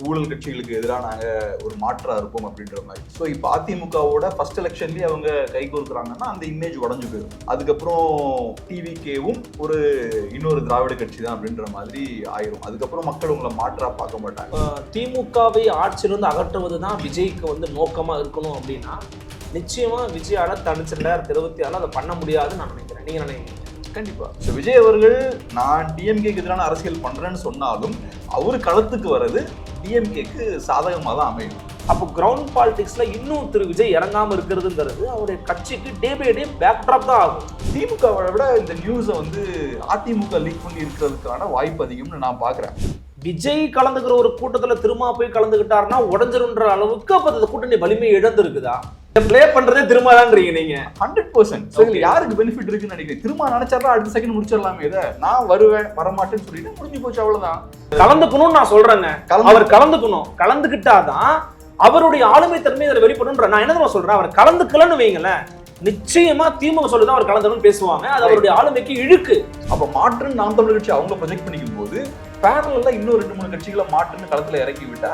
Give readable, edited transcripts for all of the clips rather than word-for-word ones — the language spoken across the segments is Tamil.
ஊழல் கட்சிகளுக்கு எதிராக நாங்க ஒரு மாற்றா இருப்போம் அப்படின்ற மாதிரி. ஸோ இப்போ அதிமுகவோட ஃபர்ஸ்ட் எலெக்ஷன்லயே அவங்க கை கோர்க்குறாங்கன்னா அந்த இமேஜ் உடஞ்சு போயிடும். அதுக்கப்புறம் டிவிகேவும் ஒரு இன்னொரு திராவிட கட்சி தான் அப்படின்ற மாதிரி ஆயிரும். அதுக்கப்புறம் மக்கள் உங்களை மாற்றா பார்க்க மாட்டாங்க. திமுகவை ஆட்சியிலிருந்து அகற்றுவதுதான் விஜய்க்கு வந்து நோக்கமா இருக்கணும் அப்படின்னா நிச்சயமா விஜயால தனிச்சு 2026 அதை பண்ண முடியாதுன்னு நான் நினைக்கிறேன். நீங்க நினைக்கிறீங்க? கண்டிப்பா. ஸோ விஜய் அவர்கள் நான் டிஎம்கேக்கு எதிரான அரசியல் பண்றேன்னு சொன்னாலும் அவரு களத்துக்கு வர்றது டிஎம்கேக்கு சாதகமாக தான் அமையும். அப்போ கிரவுண்ட் பாலிடிக்ஸ்ல இன்னும் திரு விஜய் இறங்காம இருக்கிறதுங்கிறது அவருடைய கட்சிக்கு டே பை டே பேக்ட்ராப் தான் ஆகும். திமுகவை விட இந்த நியூஸை வந்து அதிமுக லீக் பண்ணி இருக்கிறதுக்கான வாய்ப்பு அதிகம்னு நான் பாக்குறேன். விஜய் கலந்துக்கிற ஒரு கூட்டத்துல திரும்ப போய் கலந்துக்கிட்டாருன்னா உடஞ்சிருன்ற அளவுக்கு அப்ப அந்த கூட்டணி வலிமை இழந்து இருக்குதா? பிளே பண்றதே திரும்பதான்றீங்க நீங்க. 100%. யாருக்கு பெனிஃபிட் இருக்குன்னு நினைக்கிறேன். திரும்ப நினைச்சாலும் அடுத்த செகண்ட் முடிச்சிடலாமே. இதை நான் வருவேன் வரமாட்டேன்னு சொல்லிட்டு முடிஞ்சு போச்சு, அவ்வளவுதான். கலந்துக்கணும்னு நான் சொல்றேங்க. அவர் கலந்துக்கணும். கலந்துக்கிட்டாதான் அவருடைய ஆளுமை தன்மை இதில் வெளிப்படுன்ற. நான் என்ன சொல்றேன், அவர் கலந்துக்கலன்னு வைங்களேன், நிச்சயமா திமுக சொல்லுதான் அவர் கலந்துக்கணும்னு பேசுவாங்க. அது அவருடைய ஆளுமைக்கு இழுக்கு. அப்ப மாற்றுன்னு நாம் தமிழர் கட்சி அவங்க ப்ரொஜெக்ட் பண்ணிக்கும் போது பேனல்ல இன்னும் 2-3 கட்சிகளை மாற்றுன்னு களத்துல இறக்கி விட்டா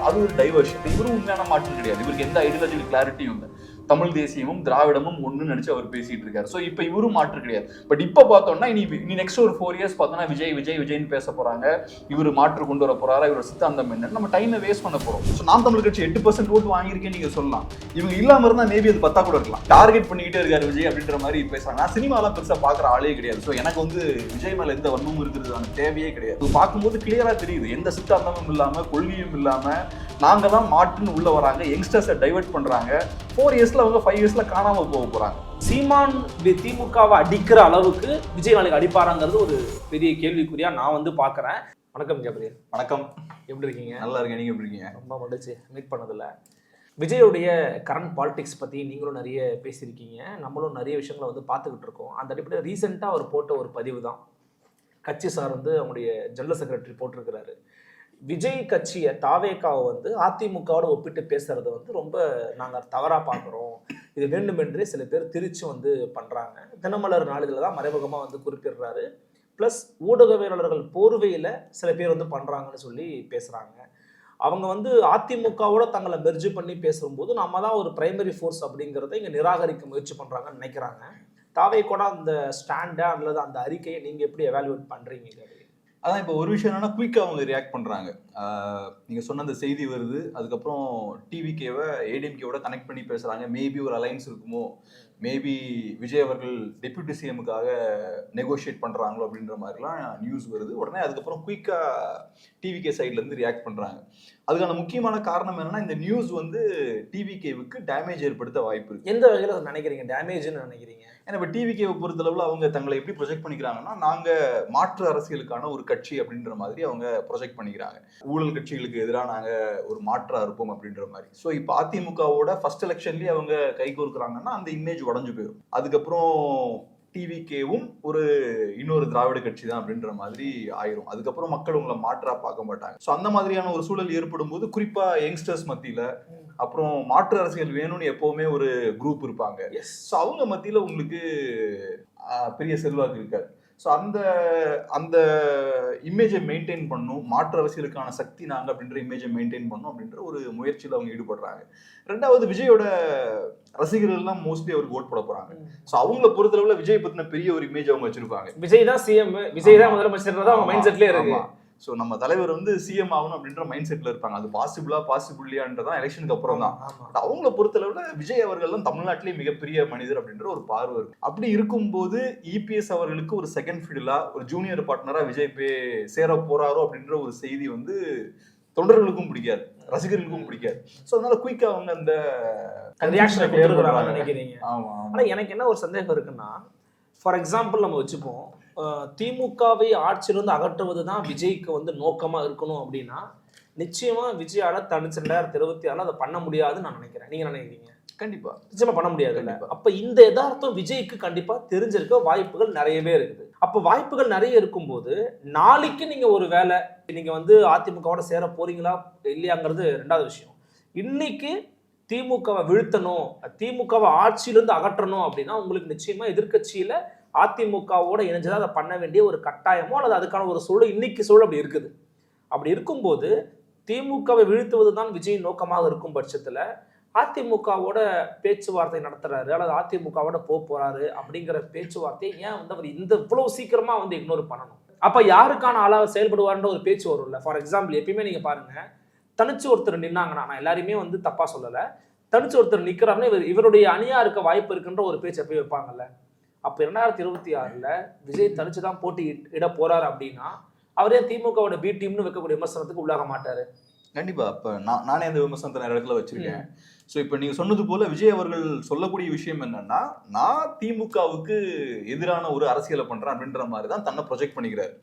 அது ஒரு டைவர்ஷன். இவரும் உண்மையான மாற்றம் கிடையாது. இவருக்கு எந்த ஐடியாலஜிக்கல் கிளாரிட்டியும் இல்லை. தமிழ் தேசியமும் திராவிடமும் ஒண்ணு நினைச்சு அவர் பேசிட்டு இருக்காரு. ஸோ இப்போ இவரும் மாற்று கிடையாது. பட் இப்போ பார்த்தோம்னா இனி நெக்ஸ்ட் ஒரு 4 இயர்ஸ் பார்த்தோம்னா விஜய்னு பேச போறாங்க. இவர் மாற்று கொண்டு வர போறாரா, இவரோட சித்தாந்தம் என்னன்னு நம்ம டைமை வேஸ்ட் பண்ண போறோம். ஸோ நாம் தமிழ் கட்சி 8% ஓட்டு வாங்கியிருக்கேன்னு நீங்க சொல்லலாம். இவங்க இல்லாம இருந்தா மேபி அது 10 கூட இருக்கலாம். டார்கெட் பண்ணிக்கிட்டே இருக்காரு விஜய் அப்படின்ற மாதிரி பேசுறாங்க. நான் சினிமாலாம் பெருசா பாக்குற ஆளே கிடையாது. ஸோ எனக்கு வந்து விஜய் மேல எந்த வன்மமும் இருக்கிறது தேவையே கிடையாது. பார்க்கும்போது கிளியரா தெரியுது எந்த சித்தாந்தமும் இல்லாம கொள்கையும் இல்லாம நாங்க தான் மாற்றுன்னு உள்ள வராங்க. யங்ஸ்டர்ஸை டைவர்ட் பண்றாங்க. 4 இயர்ஸ்ல அவங்க 5 இயர்ஸ்ல காணாம போக போறாங்க. சீமான் திமுகவை அடிக்கிற அளவுக்கு விஜய் நாளைக்கு அடிப்பாராங்கிறது ஒரு பெரிய கேள்விக்குறியா நான் வந்து பாக்குறேன். வணக்கம் கேப்ரியல். வணக்கம். எப்படி இருக்கீங்க? நல்லா இருக்கேன். நீங்க எப்படி இருக்கீங்க? ரொம்ப மகிழ்ச்சி மீட் பண்ணதில்ல. விஜயோடைய கரண்ட் பாலிடிக்ஸ் பற்றி நீங்களும் நிறைய பேசியிருக்கீங்க. நம்மளும் நிறைய விஷயங்களை வந்து பார்த்துக்கிட்டு இருக்கோம். அந்த அடிப்படையில் ரீசெண்டாக அவர் போட்ட ஒரு பதிவு தான் கட்சி சார் வந்து அவங்களுடைய ஜெனரல் செக்ரட்டரி போட்டிருக்கிறாரு. விஜய் கட்சியை தாவேக்காவை வந்து அதிமுகவோட ஒப்பிட்டு பேசுறது வந்து ரொம்ப நாங்கள் தவறாக பார்க்குறோம். இது வேண்டுமென்றே சில பேர் திரிச்சு வந்து பண்ணுறாங்க. தினமலர் நாளிதழில் தான் மறைமுகமாக வந்து குறிப்பிடுறாரு. ப்ளஸ் ஊடகவியலாளர்கள் போர்வையில் சில பேர் வந்து பண்ணுறாங்கன்னு சொல்லி பேசுகிறாங்க. அவங்க வந்து அதிமுகவோட தங்களை மெர்ஜ் பண்ணி பேசும்போது நம்ம தான் ஒரு பிரைமரி ஃபோர்ஸ் அப்படிங்கிறத இங்கே நிராகரிக்க முயற்சி பண்ணுறாங்கன்னு நினைக்கிறாங்க. தாவே கூட அந்த ஸ்டாண்டை அல்லது அந்த அறிக்கையை நீங்கள் எப்படி எவாலுவேட் பண்ணுறீங்க? அதான் இப்போ ஒரு விஷயம் என்னன்னா குயிக்காக அவங்க ரியாக்ட் பண்ணுறாங்க. நீங்கள் சொன்ன அந்த செய்தி வருது, அதுக்கப்புறம் டிவிகேவை ஏடிஎம்கேவோட கனெக்ட் பண்ணி பேசுகிறாங்க. மேபி ஒரு அலைன்ஸ் இருக்குமோ, மேபி விஜய் அவர்கள் டெப்யூட்டி சிஎமுக்காக நெகோஷியேட் பண்ணுறாங்களோ அப்படின்ற மாதிரிலாம் நியூஸ் வருது. உடனே அதுக்கப்புறம் குயிக்காக டிவிகே சைட்லேருந்து ரியாக்ட் பண்ணுறாங்க. அதுக்கான முக்கியமான காரணம் என்னன்னா இந்த நியூஸ் வந்து டிவிகேவுக்கு டேமேஜ் ஏற்படுத்த வாய்ப்பு இருக்கு. எந்த வகையில் நினைக்கிறீங்க டேமேஜ்னு நினைக்கிறீங்க? ஏன்னா இப்போ டிவிகேவை பொறுத்தளவில் அவங்க தங்களை எப்படி ப்ரொஜெக்ட் பண்ணிக்கிறாங்கன்னா நாங்கள் மாற்று அரசியலுக்கான ஒரு கட்சி அப்படின்ற மாதிரி அவங்க ப்ரொஜெக்ட் பண்ணிக்கிறாங்க. ஊழல் கட்சிகளுக்கு எதிராக நாங்கள் ஒரு மாற்றா இருப்போம் அப்படின்ற மாதிரி. ஸோ இப்போ அதிமுகவோட ஃபர்ஸ்ட் எலெக்ஷன்லேயே அவங்க கை கோர்க்குறாங்கன்னா அந்த இமேஜ் உடஞ்சு போயிடும். அதுக்கப்புறம் டிவிகேவும் ஒரு இன்னொரு திராவிட கட்சி தான் அப்படின்ற மாதிரி ஆயிரும். அதுக்கப்புறம் மக்கள் உங்களை மாற்றா பார்க்க மாட்டாங்க. ஸோ அந்த மாதிரியான ஒரு சூழல் ஏற்படும் போது குறிப்பா யங்ஸ்டர்ஸ் மத்தியில அப்புறம் மாற்று அரசியல் வேணும்னு எப்பவுமே ஒரு குரூப் இருப்பாங்க. ஸோ அவங்க மத்தியில உங்களுக்கு பெரிய செல்வாக்கு இருக்காது. ஸோ அந்த இமேஜை மெயின்டைன் பண்ணும், மாற்று அரசியலுக்கான சக்தி நாங்கள் அப்படின்ற இமேஜை மெயின்டைன் பண்ணும் அப்படின்ற ஒரு முயற்சியில் அவங்க ஈடுபடுறாங்க. ரெண்டாவது விஜயோட ரசிகர்கள்லாம் மோஸ்ட்லி அவருக்கு ஓட் போட போறாங்க. ஸோ அவங்கள பொறுத்தளவுல விஜய் பத்தின பெரிய ஒரு இமேஜ் அவங்க வச்சிருப்பாங்க. விஜய் தான் சிஎம், விஜய் தான் முதலமைச்சர் அவங்க மைண்ட் செட்லேயே இருக்கு. ஸோ நம்ம தலைவர் வந்து சிஎம் ஆகணும் அப்படின்ற மைண்ட் செட்ல இருப்பாங்க. அது பாசிபிளியான்றதான் எலெக்ஷனுக்கு அப்புறம் தான். அவங்கள பொறுத்தளவுல விஜய் அவர்கள் தான் தமிழ்நாட்டிலேயே மிகப்பெரிய மனிதர் அப்படின்ற ஒரு பார்வை இருக்கு. அப்படி இருக்கும்போது இபிஎஸ் அவர்களுக்கு ஒரு செகண்ட் ஃபீல்டா ஒரு ஜூனியர் பார்ட்னரா விஜய் சேர போறாரோ அப்படின்ற ஒரு செய்தி வந்து தொண்டர்களுக்கும் பிடிக்காது, ரசிகர்களுக்கும் பிடிக்காது. ஸோ அதனால குயிக்கா அவங்க அந்த ரியாக்ஷனை கொடுத்துருக்காங்கன்னு நினைக்கிறீங்க? ஆனா எனக்கு என்ன ஒரு சந்தேகம் இருக்குன்னா, ஃபார் எக்ஸாம்பிள் நம்ம வச்சுப்போம், திமுகவை ஆட்சியிலிருந்து அகற்றுவது தான் விஜய்க்கு வந்து நோக்கமா இருக்கணும் அப்படின்னா நிச்சயமா விஜயால தனிச்சு 2026 அதை பண்ண முடியாதுன்னு நான் நினைக்கிறேன். நீங்க நினைக்கிறீங்க? கண்டிப்பா நிச்சயமா பண்ண முடியாது. அப்ப இந்த யதார்த்தம் விஜய்க்கு கண்டிப்பா தெரிஞ்சிருக்க வாய்ப்புகள் நிறையவே இருக்குது. அப்ப வாய்ப்புகள் நிறைய இருக்கும்போது நாளைக்கு நீங்க ஒரு வேலை நீங்க வந்து அதிமுகவோட சேர போறீங்களா இல்லையாங்கிறது ரெண்டாவது விஷயம். இன்னைக்கு திமுகவை வீழ்த்தணும், திமுகவை ஆட்சியிலிருந்து அகற்றணும் அப்படின்னா உங்களுக்கு நிச்சயமா எதிர்கட்சியில அதிமுகவோட இணைஞ்சதான் அதை பண்ண வேண்டிய ஒரு கட்டாயமோ அல்லது அதுக்கான ஒரு சூழல் இன்னைக்கு சூழல் அப்படி இருக்குது. அப்படி இருக்கும்போது திமுகவை வீழ்த்துவதுதான் விஜயின் நோக்கமாக இருக்கும் பட்சத்துல அதிமுகவோட பேச்சுவார்த்தை நடத்துறாரு அல்லது அதிமுகவோட போறாரு அப்படிங்கிற பேச்சுவார்த்தையை ஏன் வந்து அவர் இந்த இவ்வளவு சீக்கிரமா வந்து இக்னோர் பண்ணணும்? அப்ப யாருக்கான ஆளாக செயல்படுவார்ன்ற ஒரு பேச்சு வரும்ல. ஃபார் எக்ஸாம்பிள் எப்பயுமே நீங்க பாருங்க, தனிச்சு ஒருத்தர் நின்னாங்கன்னா, நான் எல்லாரையுமே வந்து தப்பா சொல்லல, தனிச்சு ஒருத்தர் நிக்கிறாருன்னா இவருடைய அணியா இருக்க வாய்ப்பு இருக்குன்ற ஒரு பேச்சு எப்பயும் வைப்பாங்கல்ல. அப்ப 2026ல விஜய் தனிச்சுதான் போட்டி இட போறாரு அப்படின்னா அவரே திமுகவோட பி டீம்னு வைக்கக்கூடிய விமர்சனத்துக்கு உள்ளாக மாட்டாரு. கண்டிப்பா. இப்ப நானே அந்த விமர்சனத்தை நிறைய இடத்துல வச்சிருக்கேன். ஸோ இப்போ நீங்க சொன்னது போல விஜய் அவர்கள் சொல்லக்கூடிய விஷயம் என்னன்னா, நான் திமுகவுக்கு எதிரான ஒரு அரசியலை பண்றேன் அப்படின்ற மாதிரி தான் தன்னை ப்ரொஜெக்ட் பண்ணிக்கிறாரு.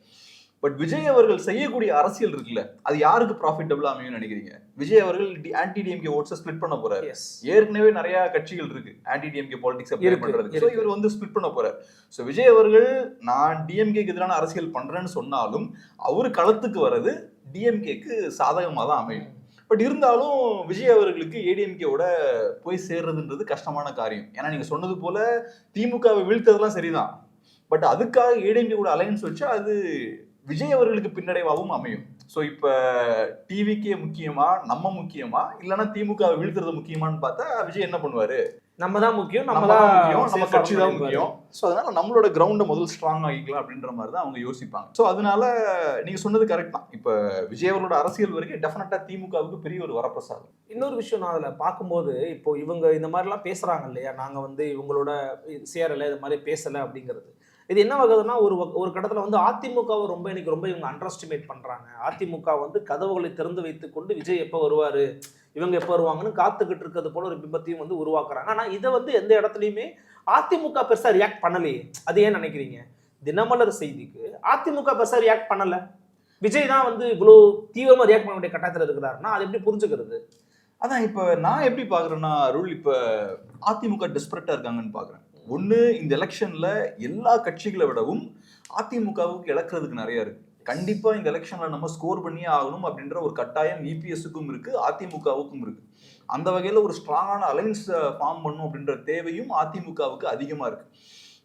பட் விஜய் அவர்கள் செய்யக்கூடிய அரசியல் இருக்குல்ல, அது யாருக்கு ப்ராஃபிட்டபிளா அமையும் நினைக்கிறீங்க? விஜய் அவர்கள் ஆன்டி டிஎம்கே ஓட்ஸை ஸ்பிளிட் பண்ண போறாரு. ஏற்கனவே நிறைய கட்சிகள் இருக்கு ஆன்டி டிஎம்கே பாலிடிக்ஸ் அப்ளை பண்றதுக்கு. ஸோ இவர் வந்து ஸ்பிளிட் பண்ண போறாரு. ஸோ விஜய் அவர்கள் நான் டிஎம்கேக்கு எதிரான அரசியல் பண்றேன்னு சொன்னாலும் அவர் களத்துக்கு வர்றது டிஎம்கேக்கு சாதகமாக தான் அமையும். பட் இருந்தாலும் விஜய் அவர்களுக்கு ஏடிஎம்கேவோட போய் சேர்றதுன்றது கஷ்டமான காரியம். ஏன்னா நீங்க சொன்னது போல திமுகவை வீழ்த்ததெல்லாம் சரிதான், பட் அதுக்காக ஏடிஎம்கேவோட அலையன்ஸ் வச்சா அது விஜய் அவர்களுக்கு பின்னடைவாகவும் அமையும். ஸோ இப்போ டிவிக்கே முக்கியமா, நம்ம முக்கியமா, இல்லைன்னா திமுகவை வீழ்த்துறது முக்கியமானு பார்த்தா விஜய் என்ன பண்ணுவாரு? நம்ம தான் முக்கியம், நம்ம கட்சி தான் முக்கியம். ஸோ அதனால நம்மளோட கிரவுண்டை முதல் ஸ்ட்ராங் ஆகிக்கலாம் அப்படின்ற மாதிரி தான் அவங்க யோசிப்பாங்க. ஸோ அதனால நீங்க சொன்னது கரெக்ட் தான். இப்போ விஜய் அவர்களோட அரசியல் வரைக்கும் டெஃபினட்டா திமுகவுக்கு பெரிய ஒரு வரப்பிரசாதம். இன்னொரு விஷயம் நான் அதில் பார்க்கும்போது, இப்போ இவங்க இந்த மாதிரிலாம் பேசுறாங்க இல்லையா, நாங்கள் வந்து இவங்களோட சேரலை, இது மாதிரி பேசலை அப்படிங்கிறது, இது என்ன வகுதுன்னா ஒரு கட்டத்தில் வந்து அதிமுகவை இன்னைக்கு ரொம்ப இவங்க அண்டர் எஸ்டிமேட் பண்றாங்க. அதிமுக வந்து கதவுகளை திறந்து வைத்துக் கொண்டு விஜய் எப்போ வருவாரு, இவங்க எப்போ வருவாங்கன்னு காத்துக்கிட்டு இருக்கிறது போல ஒரு பிம்பத்தையும் வந்து உருவாக்குறாங்க. ஆனால் இதை வந்து எந்த இடத்துலையுமே அதிமுக பெருசாக ரியாக்ட் பண்ணலையே. அது ஏன் நினைக்கிறீங்க? தினமலர் செய்திக்கு அதிமுக பெருசாக ரியாக்ட் பண்ணல, விஜய் தான் வந்து இவ்வளோ தீவிரமாக ரியாக்ட் பண்ண வேண்டிய கட்டாயத்தில் இருக்கிறாருன்னா அது எப்படி புரிஞ்சுக்கிறது? அதான் இப்போ நான் எப்படி பார்க்குறேன்னா அருள், இப்போ அதிமுக டெஸ்பரேட்டாக இருக்காங்கன்னு பார்க்குறேன். ஒன்று, இந்த எலெக்ஷன்ல எல்லா கட்சிகளை விடவும் அதிமுகவுக்கு இழக்கிறதுக்கு நிறைய இருக்கு. கண்டிப்பா இந்த எலெக்ஷன்ல நம்ம ஸ்கோர் பண்ணியே ஆகணும் அப்படின்ற ஒரு கட்டாயம் இபிஎஸ்க்கும் இருக்கு, அதிமுகவுக்கும் இருக்கு. அந்த வகையில ஒரு ஸ்ட்ராங்கான அலைன்ஸ் ஃபார்ம் பண்ணும் அப்படின்ற தேவையும் அதிமுகவுக்கு அதிகமா இருக்கு.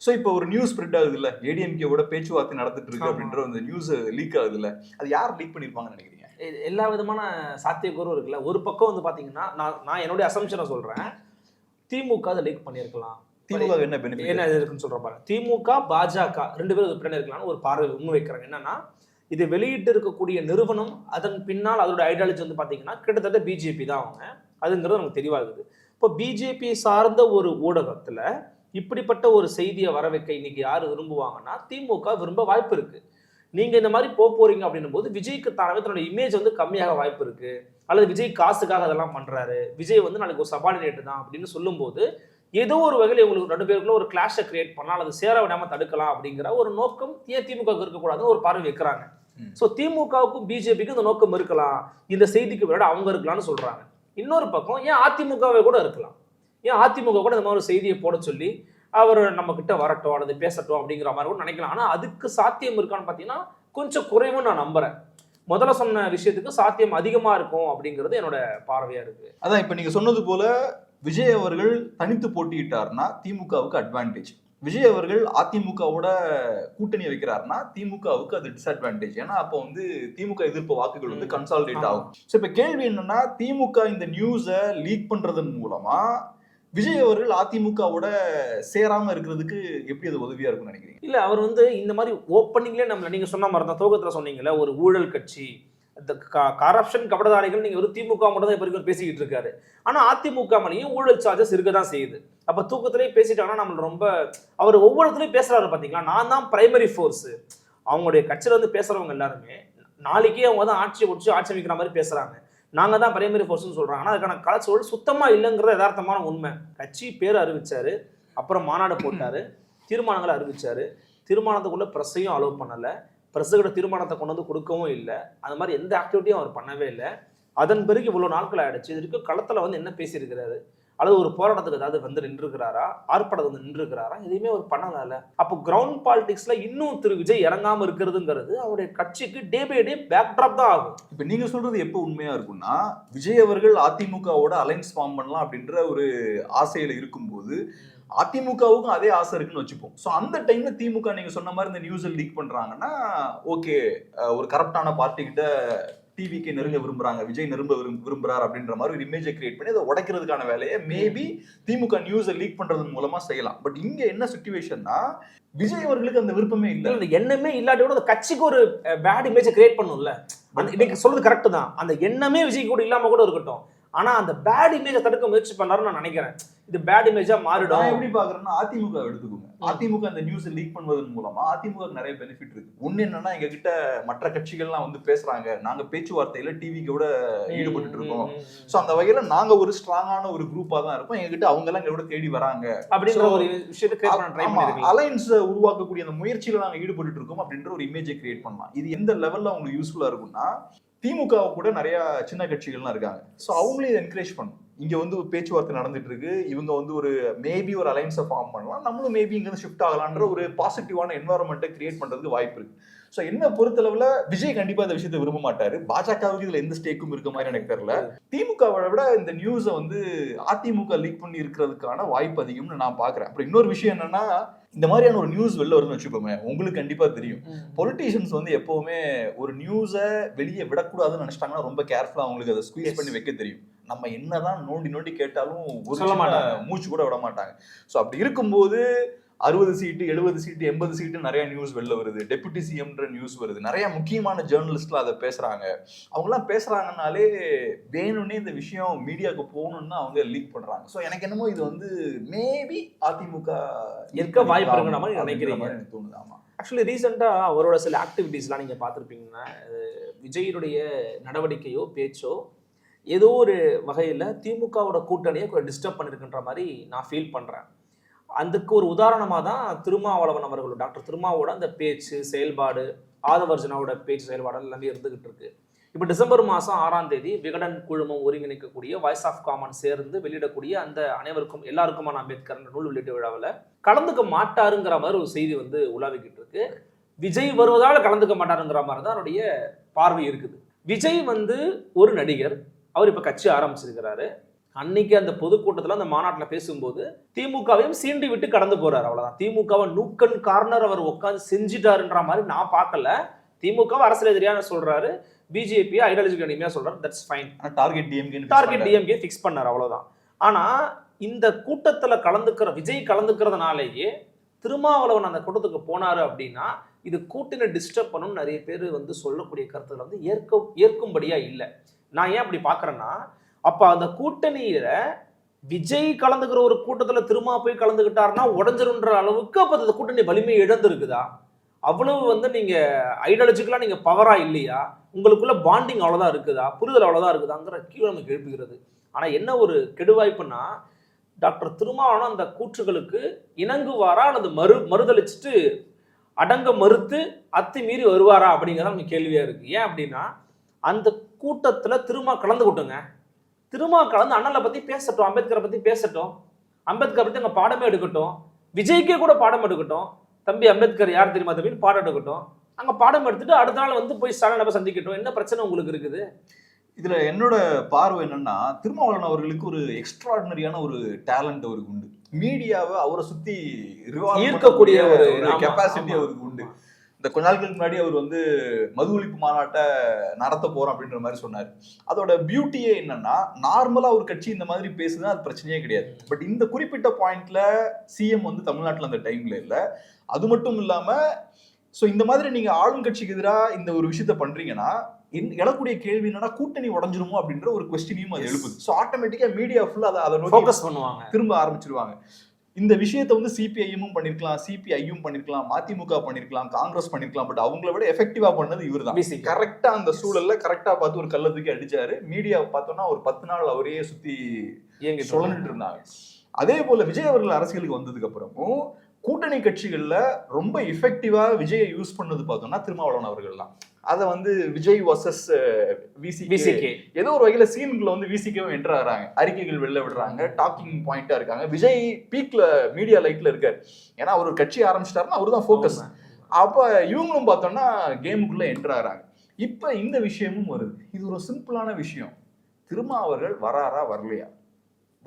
ஸோ இப்போ ஒரு நியூஸ் ஸ்ப்ரெட் ஆகுது இல்ல, ஏடிஎம்கேவோட பேச்சுவார்த்தை நடந்துட்டு இருக்கு அப்படின்ற அந்த நியூஸ் லீக் ஆகுது இல்ல, அது யார் லீக் பண்ணிருப்பாங்கன்னு நினைக்கிறீங்க? எல்லா விதமான சாத்தியக்கூறும் இருக்குல்ல. ஒரு பக்கம் வந்து பாத்தீங்கன்னா, நான் என்னுடைய அசம்ஷனை சொல்றேன், திமுக அதை லீக் பண்ணியிருக்கலாம். திமுக என்ன பெனிஃபிட் என்ன இருக்குன்னு சொல்ற பாருங்க. திமுக பாஜக 2 பேரும் பின்னாடி இருக்கலாம்னு ஒரு பார்வை முன்வைக்கிறாங்க. என்னன்னா, இது வெளியிட்டு இருக்கக்கூடிய நிறுவனம், அதன் பின்னால் அதோட ஐடியாலஜி வந்து பாத்தீங்கன்னா கிட்டத்தட்ட பிஜேபி தான் அவங்க, அதுங்கிறது நமக்கு தெளிவாகுது. இப்போ பிஜேபி சார்ந்த ஒரு ஊடகத்துல இப்படிப்பட்ட ஒரு செய்தியை வர வைக்க இன்னைக்கு யாரு விரும்புவாங்கன்னா திமுக விரும்ப வாய்ப்பு இருக்கு. நீங்க இந்த மாதிரி போறீங்க அப்படின்னும் போது விஜய்க்கு தானவே தன்னோட இமேஜ் வந்து கம்மியாக வாய்ப்பு இருக்கு, அல்லது விஜய் காசுக்காக அதெல்லாம் பண்றாரு, விஜய் வந்து நாளைக்கு ஒரு சபார்டினேட் தான் அப்படின்னு சொல்லும் போது ஏதோ ஒரு வகையில் இவங்களுக்கு 2 பேருக்குள்ள ஒரு கிளாஷை கிரியேட் பண்ணலாம், அல்லது சேர விடாம தடுக்கலாம் அப்படிங்கிற ஒரு நோக்கம் ஏன் திமுக இருக்கக்கூடாதுன்னு ஒரு பார்வை வைக்கிறாங்க. ஸோ திமுகவுக்கும் பிஜேபிக்கும் இந்த நோக்கம் இருக்கலாம், இந்த செய்திக்கு விட அவங்க இருக்கலாம்னு சொல்றாங்க. இன்னொரு பக்கம் ஏன் அதிமுகவை கூட இருக்கலாம், ஏன் அதிமுக கூட இந்த மாதிரி ஒரு செய்தியை போட சொல்லி அவர் நம்ம கிட்ட வரட்டும் அல்லது பேசட்டும் அப்படிங்கிற மாதிரி கூட நினைக்கலாம். ஆனால் அதுக்கு சாத்தியம் இருக்கான்னு பார்த்தீங்கன்னா கொஞ்சம் குறைவுன்னு நான் நம்புறேன். முதல்ல சொன்ன விஷயத்துக்கு சாத்தியம் அதிகமா இருக்கும் அப்படிங்கிறது என்னோட பார்வையா இருக்கு. அதான் இப்போ நீங்க சொன்னது போல விஜய் அவர்கள் தனித்து போட்டியிட்டார்னா திமுகவுக்கு அட்வான்டேஜ், விஜய் அவர்கள் அதிமுகவோட கூட்டணி வைக்கிறாருன்னா திமுகவுக்கு அது டிஸ்அட்வான்டேஜ். ஏன்னா அப்போ வந்து திமுக எதிர்ப்பு வாக்குகள் வந்து கன்சாலிடேட் ஆகும். ஸோ இப்போ கேள்வி என்னன்னா, திமுக இந்த நியூஸை லீக் பண்றதன் மூலமா விஜய் அவர்கள் அதிமுகவோட சேராம இருக்கிறதுக்கு எப்படி அது உதவியா இருக்கும்னு நினைக்கிறீங்க? இல்ல, அவர் வந்து இந்த மாதிரி ஓப்பனிங்லேயே நம்ம நீங்க சொன்ன மாதிரி தான் துவக்கத்துல சொன்னீங்கல்ல, ஒரு ஊழல் கட்சி, இந்த கரப்ஷன் கபடதாரிகள் நீங்க ஒரு திமுக மட்டும் தான் இப்போ பேசிக்கிட்டு இருக்காரு. ஆனா அதிமுக மணியும் ஊழல் சார்ஜஸ் இருக்க தான் செய்யுது. அப்ப தூக்கத்திலேயே பேசிட்டாங்கன்னா நம்ம ரொம்ப, அவர் ஒவ்வொருத்தரையும் பேசுறாரு பாத்தீங்களா, நான் தான் பிரைமரி ஃபோர்ஸ். அவங்களுடைய கட்சியில வந்து பேசுறவங்க எல்லாருமே நாளைக்கே அவங்க தான் ஆட்சி அமைக்கிற மாதிரி பேசுறாங்க, நாங்க தான் பிரைமரி ஃபோர்ஸ்னு சொல்றாங்க. ஆனால் அதுக்கான கலச்சோடு சுத்தமா இல்லைங்கிறது யதார்த்தமான உண்மை. கட்சி பேர் அறிவிச்சாரு, அப்புறம் மாநாடு போட்டாரு, தீர்மானங்களை அறிவிச்சாரு, தீர்மானத்துக்குள்ள பிரஸ்ஸையும் அலோவ் பண்ணல, பிரஸ்ஸுக்கிட்ட தீர்மானத்தை கொண்டு வந்து கொடுக்கவும் இல்லை, அந்த மாதிரி எந்த ஆக்டிவிட்டியும் அவர் பண்ணவே இல்லை. அதன் பிறகு இவ்வளவு நாட்கள் ஆயிடுச்சு. இதுக்கு களத்துல வந்து என்ன பேசியிருக்கிறாரு, அல்லது ஒரு போராட்டத்துக்கு ஏதாவது வந்து நின்றுக்கிறாரா, ஆர்ப்பாட்டத்துக்கு வந்து நின்றுக்கிறாரா, எதையுமே அவர் பண்ணல. அப்போ கிரவுண்ட் பாலிடிக்ஸ்ல இன்னும் திரு விஜய் இறங்காம இருக்கிறதுங்கிறது அவருடைய கட்சிக்கு டே பை டே பேக்ட்ராப் தான் ஆகும். இப்ப நீங்க சொல்றது எப்போ உண்மையா இருக்கும்னா, விஜய் அவர்கள் அதிமுகவோட அலைன்ஸ் ஃபார்ம் பண்ணலாம் அப்படின்ற ஒரு ஆசையில இருக்கும்போது அதிமுகவுக்கும் அதே ஆசை இருக்குன்னு வச்சுப்போம். ஸோ அந்த டைம்ல திமுக நீங்க சொன்ன மாதிரி இந்த நியூஸ் லீக் பண்றாங்கன்னா ஓகே, ஒரு கரப்டான பார்ட்டி கிட்ட டிவிக்கு நெருங்க விரும்புறாங்க, விஜய் நெருங்க விரும்புறாரு அப்படின்ற மாதிரி ஒரு இமேஜை கிரியேட் பண்ணி அதை உடைக்கிறதுக்கான வேலையை மேபி திமுக நியூஸை லீக் பண்றது மூலமா செய்யலாம். பட் இங்க என்ன சிச்சுவேஷன்னா விஜய் அவர்களுக்கு அந்த விருப்பமே இல்லை. அந்த எண்ணமே இல்லாட்டி கூட அந்த கட்சிக்கு ஒரு பேட் இமேஜை கிரியேட் பண்ணும்ல. அந்த இன்னைக்கு சொல்றது கரெக்ட் தான். அந்த எண்ணமே விஜய் கூட இல்லாம கூட இருக்கட்டும், ஆனா அந்த பேட் இமேஜை தடுக்க முயற்சி பண்ணாருன்னு நான் நினைக்கிறேன். இது பேட் இமேஜா மாறிடும். நான் எப்படி பாக்குறேன்னா அதிமுக எடுத்துக்கோங்க. அதிமுக அந்த நியூஸ் லீக் பண்ணுவதன் மூலமா அதிமுக நிறைய பெனிஃபிட் இருக்கு. ஒண்ணு என்னன்னா, எங்க கிட்ட மற்ற கட்சிகள்லாம் வந்து பேசுறாங்க, நாங்க பேச்சுவார்த்தையில டிவி கூட ஈடுபட்டு இருக்கோம். சோ அந்த வகையில நாங்க ஒரு ஸ்ட்ராங்கான ஒரு குரூப்பா தான் இருப்போம். எங்க கிட்ட அவங்க எல்லாம் எங்களோட தேடி வராங்க அப்படின்ற ஒரு விஷயத்தை கிரியேட் பண்ண ட்ரை பண்ணிருக்கீங்க. அலைன்ஸ் உருவாக்கக்கூடிய அந்த முயற்சியில நாங்க ஈடுபட்டு இருக்கோம் அப்படின்ற ஒரு இமேஜை கிரியேட் பண்ணலாம். இது எந்த லெவல்ல அவங்களுக்கு யூஸ்ஃபுல்லா இருக்கும்னா, திமுக கூட நிறைய சின்ன கட்சிகள்லாம் இருக்காங்க. சோ அவங்களே இதை என்கரேஜ் பண்ணும். இங்க வந்து ஒரு பேச்சுவார்த்தை நடந்துட்டு இருக்கு, இவங்க வந்து ஒரு மேபி ஒரு அலைன்ஸை ஃபார்ம் பண்ணலாம், நம்மளும் மேபி இங்க ஷிஃப்ட் ஆகலான்ற ஒரு பாசிட்டிவான என்வாரன்மெண்ட்டை கிரியேட் பண்றதுக்கு வாய்ப்பு இருக்கு. ஸோ என்ன பொறுத்தளவுல விஜய் கண்டிப்பா இந்த விஷயத்தை விரும்ப மாட்டாரு. பாஜகவுக்கு இதுல எந்த ஸ்டேக்கும் இருக்க மாதிரி எனக்கு தெரியல. திமுகவை விட இந்த நியூஸை வந்து அதிமுக லீக் பண்ணி இருக்கிறதுக்கான வாய்ப்பு அதிகம்னு நான் பாக்குறேன். அப்புறம் இன்னொரு விஷயம் என்னன்னா, இந்த மாதிரியான ஒரு நியூஸ் வெளில வருதுன்னு வச்சுக்கோமே, உங்களுக்கு கண்டிப்பா தெரியும், பொலிட்டீஷியன்ஸ் வந்து எப்பவுமே ஒரு நியூஸை வெளியே விடக்கூடாதுன்னு நினைச்சிட்டாங்கன்னா ரொம்ப கேர்ஃபுல்லா அவங்களுக்கு அதை ஸ்குவீஸ் பண்ணி வைக்க தெரியும். நம்ம என்னதான் நோண்டி நோண்டி கேட்டாலும் ஒரு மூச்சு கூட விட மாட்டாங்க. ஸோ அப்படி இருக்கும்போது 60 சீட்டு 70 சீட்டு 80 சீட்டு நிறைய நியூஸ் வெளில வருது, டெபுட்டி சிஎம்ன்ற நியூஸ் வருது, நிறைய முக்கியமான ஜேர்னலிஸ்ட்லாம் அதை பேசுறாங்க. அவங்கலாம் பேசுறாங்கனாலே வேணும்னே இந்த விஷயம் மீடியாவுக்கு போகணும்னு அவங்க லீக் பண்றாங்க. ஸோ எனக்கு என்னமோ இது வந்து மேபி அதிமுக இருக்க வாய்ப்பு இருக்கிற மாதிரி நினைக்கிறீங்க எனக்கு தோணுது. ஆமா, ஆக்சுவலி ரீசெண்டாக அவரோட சில ஆக்டிவிட்டீஸ்லாம் நீங்கள் பார்த்துருப்பீங்கன்னா, விஜயினுடைய நடவடிக்கையோ பேச்சோ ஏதோ ஒரு வகையில் திமுகவோட கூட்டணியை டிஸ்டர்ப் பண்ணியிருக்குன்ற மாதிரி நான் ஃபீல் பண்ணுறேன். அதுக்கு ஒரு உதாரணமாக தான் திருமாவளவன் அவர்கள், டாக்டர் திருமாவோட அந்த பேச்சு செயல்பாடு, ஆதவர்ஜனாவோட பேச்சு செயல்பாடு எல்லாமே இருந்துகிட்டு இருக்கு. இப்போ டிசம்பர் மாதம் 6ஆம் தேதி விகடன் குழுமம் ஒருங்கிணைக்கக்கூடிய வாய்ஸ் ஆஃப் காமன் சேர்ந்து வெளியிடக்கூடிய அந்த அனைவருக்கும் எல்லாருக்குமான அம்பேத்கர் நூல் வெளியீட்டு விழாவில் கலந்துக்க மாட்டாருங்கிற மாதிரி ஒரு செய்தி வந்து உலாவிக்கிட்டு இருக்கு. விஜய் வருவதால் கலந்துக்க மாட்டாருங்கிற மாதிரி தான் அவருடைய பார்வை இருக்குது. விஜய் வந்து ஒரு நடிகர், அவர் இப்போ கட்சி ஆரம்பிச்சிருக்கிறாரு. அன்னைக்கு அந்த பொதுக்கூட்டத்தில் அந்த மாநாட்டில் பேசும்போது திமுகவையும் சீண்டி விட்டு கடந்து போறாரு. அவ்வளவுதான். திமுகவை நூக்கன் கார்னர் அவர் உட்காந்து செஞ்சுட்டாருன்ற மாதிரி நான் பார்க்கல. திமுகவை அரசியல் எதிரியான சொல்றாரு, பிஜேபி ஐடியாலஜிக்கு அடிமையா சொல்றாரு. That's fine. Target DMK fix பண்ணாரு, அவ்வளவுதான். ஆனா இந்த கூட்டத்தில் கலந்துக்கிற விஜய் கலந்துக்கிறதுனாலேயே திருமாவளவன் அந்த கூட்டத்துக்கு போனாரு அப்படின்னா இது கூட்டணி டிஸ்டர்ப் பண்ணணும்னு நிறைய பேர் வந்து சொல்லக்கூடிய கருத்துக்களை வந்து ஏற்கும்படியா இல்லை. நான் ஏன் அப்படி பார்க்குறேன்னா, அப்போ அந்த கூட்டணியில விஜய் கலந்துக்கிற ஒரு கூட்டத்தில் திருமா போய் கலந்துக்கிட்டாருன்னா உடஞ்சிருன்ற அளவுக்கு அப்போ அந்த கூட்டணி வலிமை இழந்திருக்குதா? அவ்வளவு வந்து நீங்கள் ஐடியாலஜிக்கலாக நீங்கள் பவராக இல்லையா? உங்களுக்குள்ள பாண்டிங் அவ்வளோதான் இருக்குதா? புரிதல் அவ்வளோதான் இருக்குதாங்கிற கீழே நமக்கு எழுப்புகிறது. ஆனால் என்ன ஒரு கெடுவாய்ப்புன்னா, டாக்டர் திருமாவளவன் அந்த கூற்றுகளுக்கு இணங்குவாரா அல்லது மறுதளிச்சுட்டு அடங்க மறுத்து அத்துமீறி வருவாரா அப்படிங்கிறத நமக்கு கேள்வியாக இருக்குது. ஏன் அப்படின்னா, அந்த கூட்டத்தில் திருமா கலந்துக்கிட்டோங்க, திருமா கலந்து அண்ணலை பற்றி பேசட்டும், அம்பேத்கரை பற்றி பேசட்டும், அம்பேத்கர் பற்றி அங்கே பாடமே எடுக்கட்டும், விஜய்க்கே கூட பாடம் எடுக்கட்டும், தம்பி அம்பேத்கர் யார் தெரியுமா தம்பின்னு பாடம் எடுக்கட்டும், அங்கே பாடம் எடுத்துட்டு அடுத்த நாள் வந்து போய் ஸ்டாலினை சந்திக்கட்டும். என்ன பிரச்சனை உங்களுக்கு இருக்குது? இதுல என்னோட பார்வை என்னன்னா, திருமாவளவன் அவர்களுக்கு ஒரு எக்ஸ்ட்ராடினரியான ஒரு டேலண்ட் அவருக்கு உண்டு. மீடியாவை அவரை சுத்தி ஈர்க்கக்கூடிய ஒரு கெப்பாசிட்டி அவருக்கு உண்டு. இந்த கொஞ்ச நாட்களுக்கு முன்னாடி அவர் வந்து மது ஒழிப்பு மாநாட்டை நடத்த போறோம் அப்படின்ற மாதிரி சொன்னார். அதோட பியூட்டியே என்னன்னா, நார்மலா ஒரு கட்சி இந்த மாதிரி பேசுதுன்னா அது பிரச்சனையே கிடையாது. பட் இந்த குறிப்பிட்ட பாயிண்ட்ல சிஎம் வந்து தமிழ்நாட்டில் அந்த டைம்ல இல்லை. அது மட்டும் இல்லாம ஸோ இந்த மாதிரி நீங்க ஆளும் கட்சிக்கு எதிராக இந்த ஒரு விஷயத்த பண்றீங்கன்னா எழக்கூடிய கேள்வி என்னன்னா, கூட்டணி உடஞ்சிருமோ அப்படின்ற ஒரு கொஸ்டினையும் அது எழுப்புது. ஸோ ஆட்டோமேட்டிக்கா மீடியா ஃபுல்லா அதை ஃபோக்கஸ் பண்ணுவாங்க, திரும்ப ஆரம்பிச்சிருவாங்க. இந்த விஷயத்தை வந்து சிபிஐயும் பண்ணிருக்கலாம், சிபிஐயும் பண்ணிருக்கலாம், மதிமுக பண்ணிருக்கலாம், காங்கிரஸ் பண்ணிருக்கலாம். பட் அவங்கள விட எஃபெக்டிவா பண்ணது இவர் தான். கரெக்டா அந்த சூழல்ல கரெக்டா பார்த்து ஒரு கல்ல தூக்கி அடிச்சாரு. மீடியாவை பார்த்தோம்னா ஒரு 10 நாள் அவரையே சுத்தி சுழந்துட்டு இருந்தாங்க. அதே போல விஜய் அவர்கள் அரசியலுக்கு வந்ததுக்கு அப்புறமும் கூட்டணி கட்சிகள்ல ரொம்ப எஃபெக்டிவா விஜயை யூஸ் பண்ணது பார்த்தோம்னா திருமாவளவன் அவர்கள் தான். அதை வந்து விஜய் வர்சஸ் விசிகே ஏதோ ஒரு வகையில சீன்களை வந்து விசிகேவும் என்டர் ஆகிறாங்க, அறிக்கைகள் வெளில விடுறாங்க, டாக்கிங் பாயிண்டா இருக்காங்க. விஜய் பீக்ல மீடியா லைட்ல இருக்காரு. ஏன்னா அவர் ஒரு கட்சி ஆரம்பிச்சிட்டாருன்னா அவரு தான் ஃபோக்கஸ். அப்ப இவங்களும் பார்த்தோம்னா கேமுக்குள்ள என்டர் ஆகிறாங்க. இப்ப இந்த விஷயமும் வருது. இது ஒரு சிம்பிளான விஷயம். திருமா அவர்கள் வராரா வரலையா?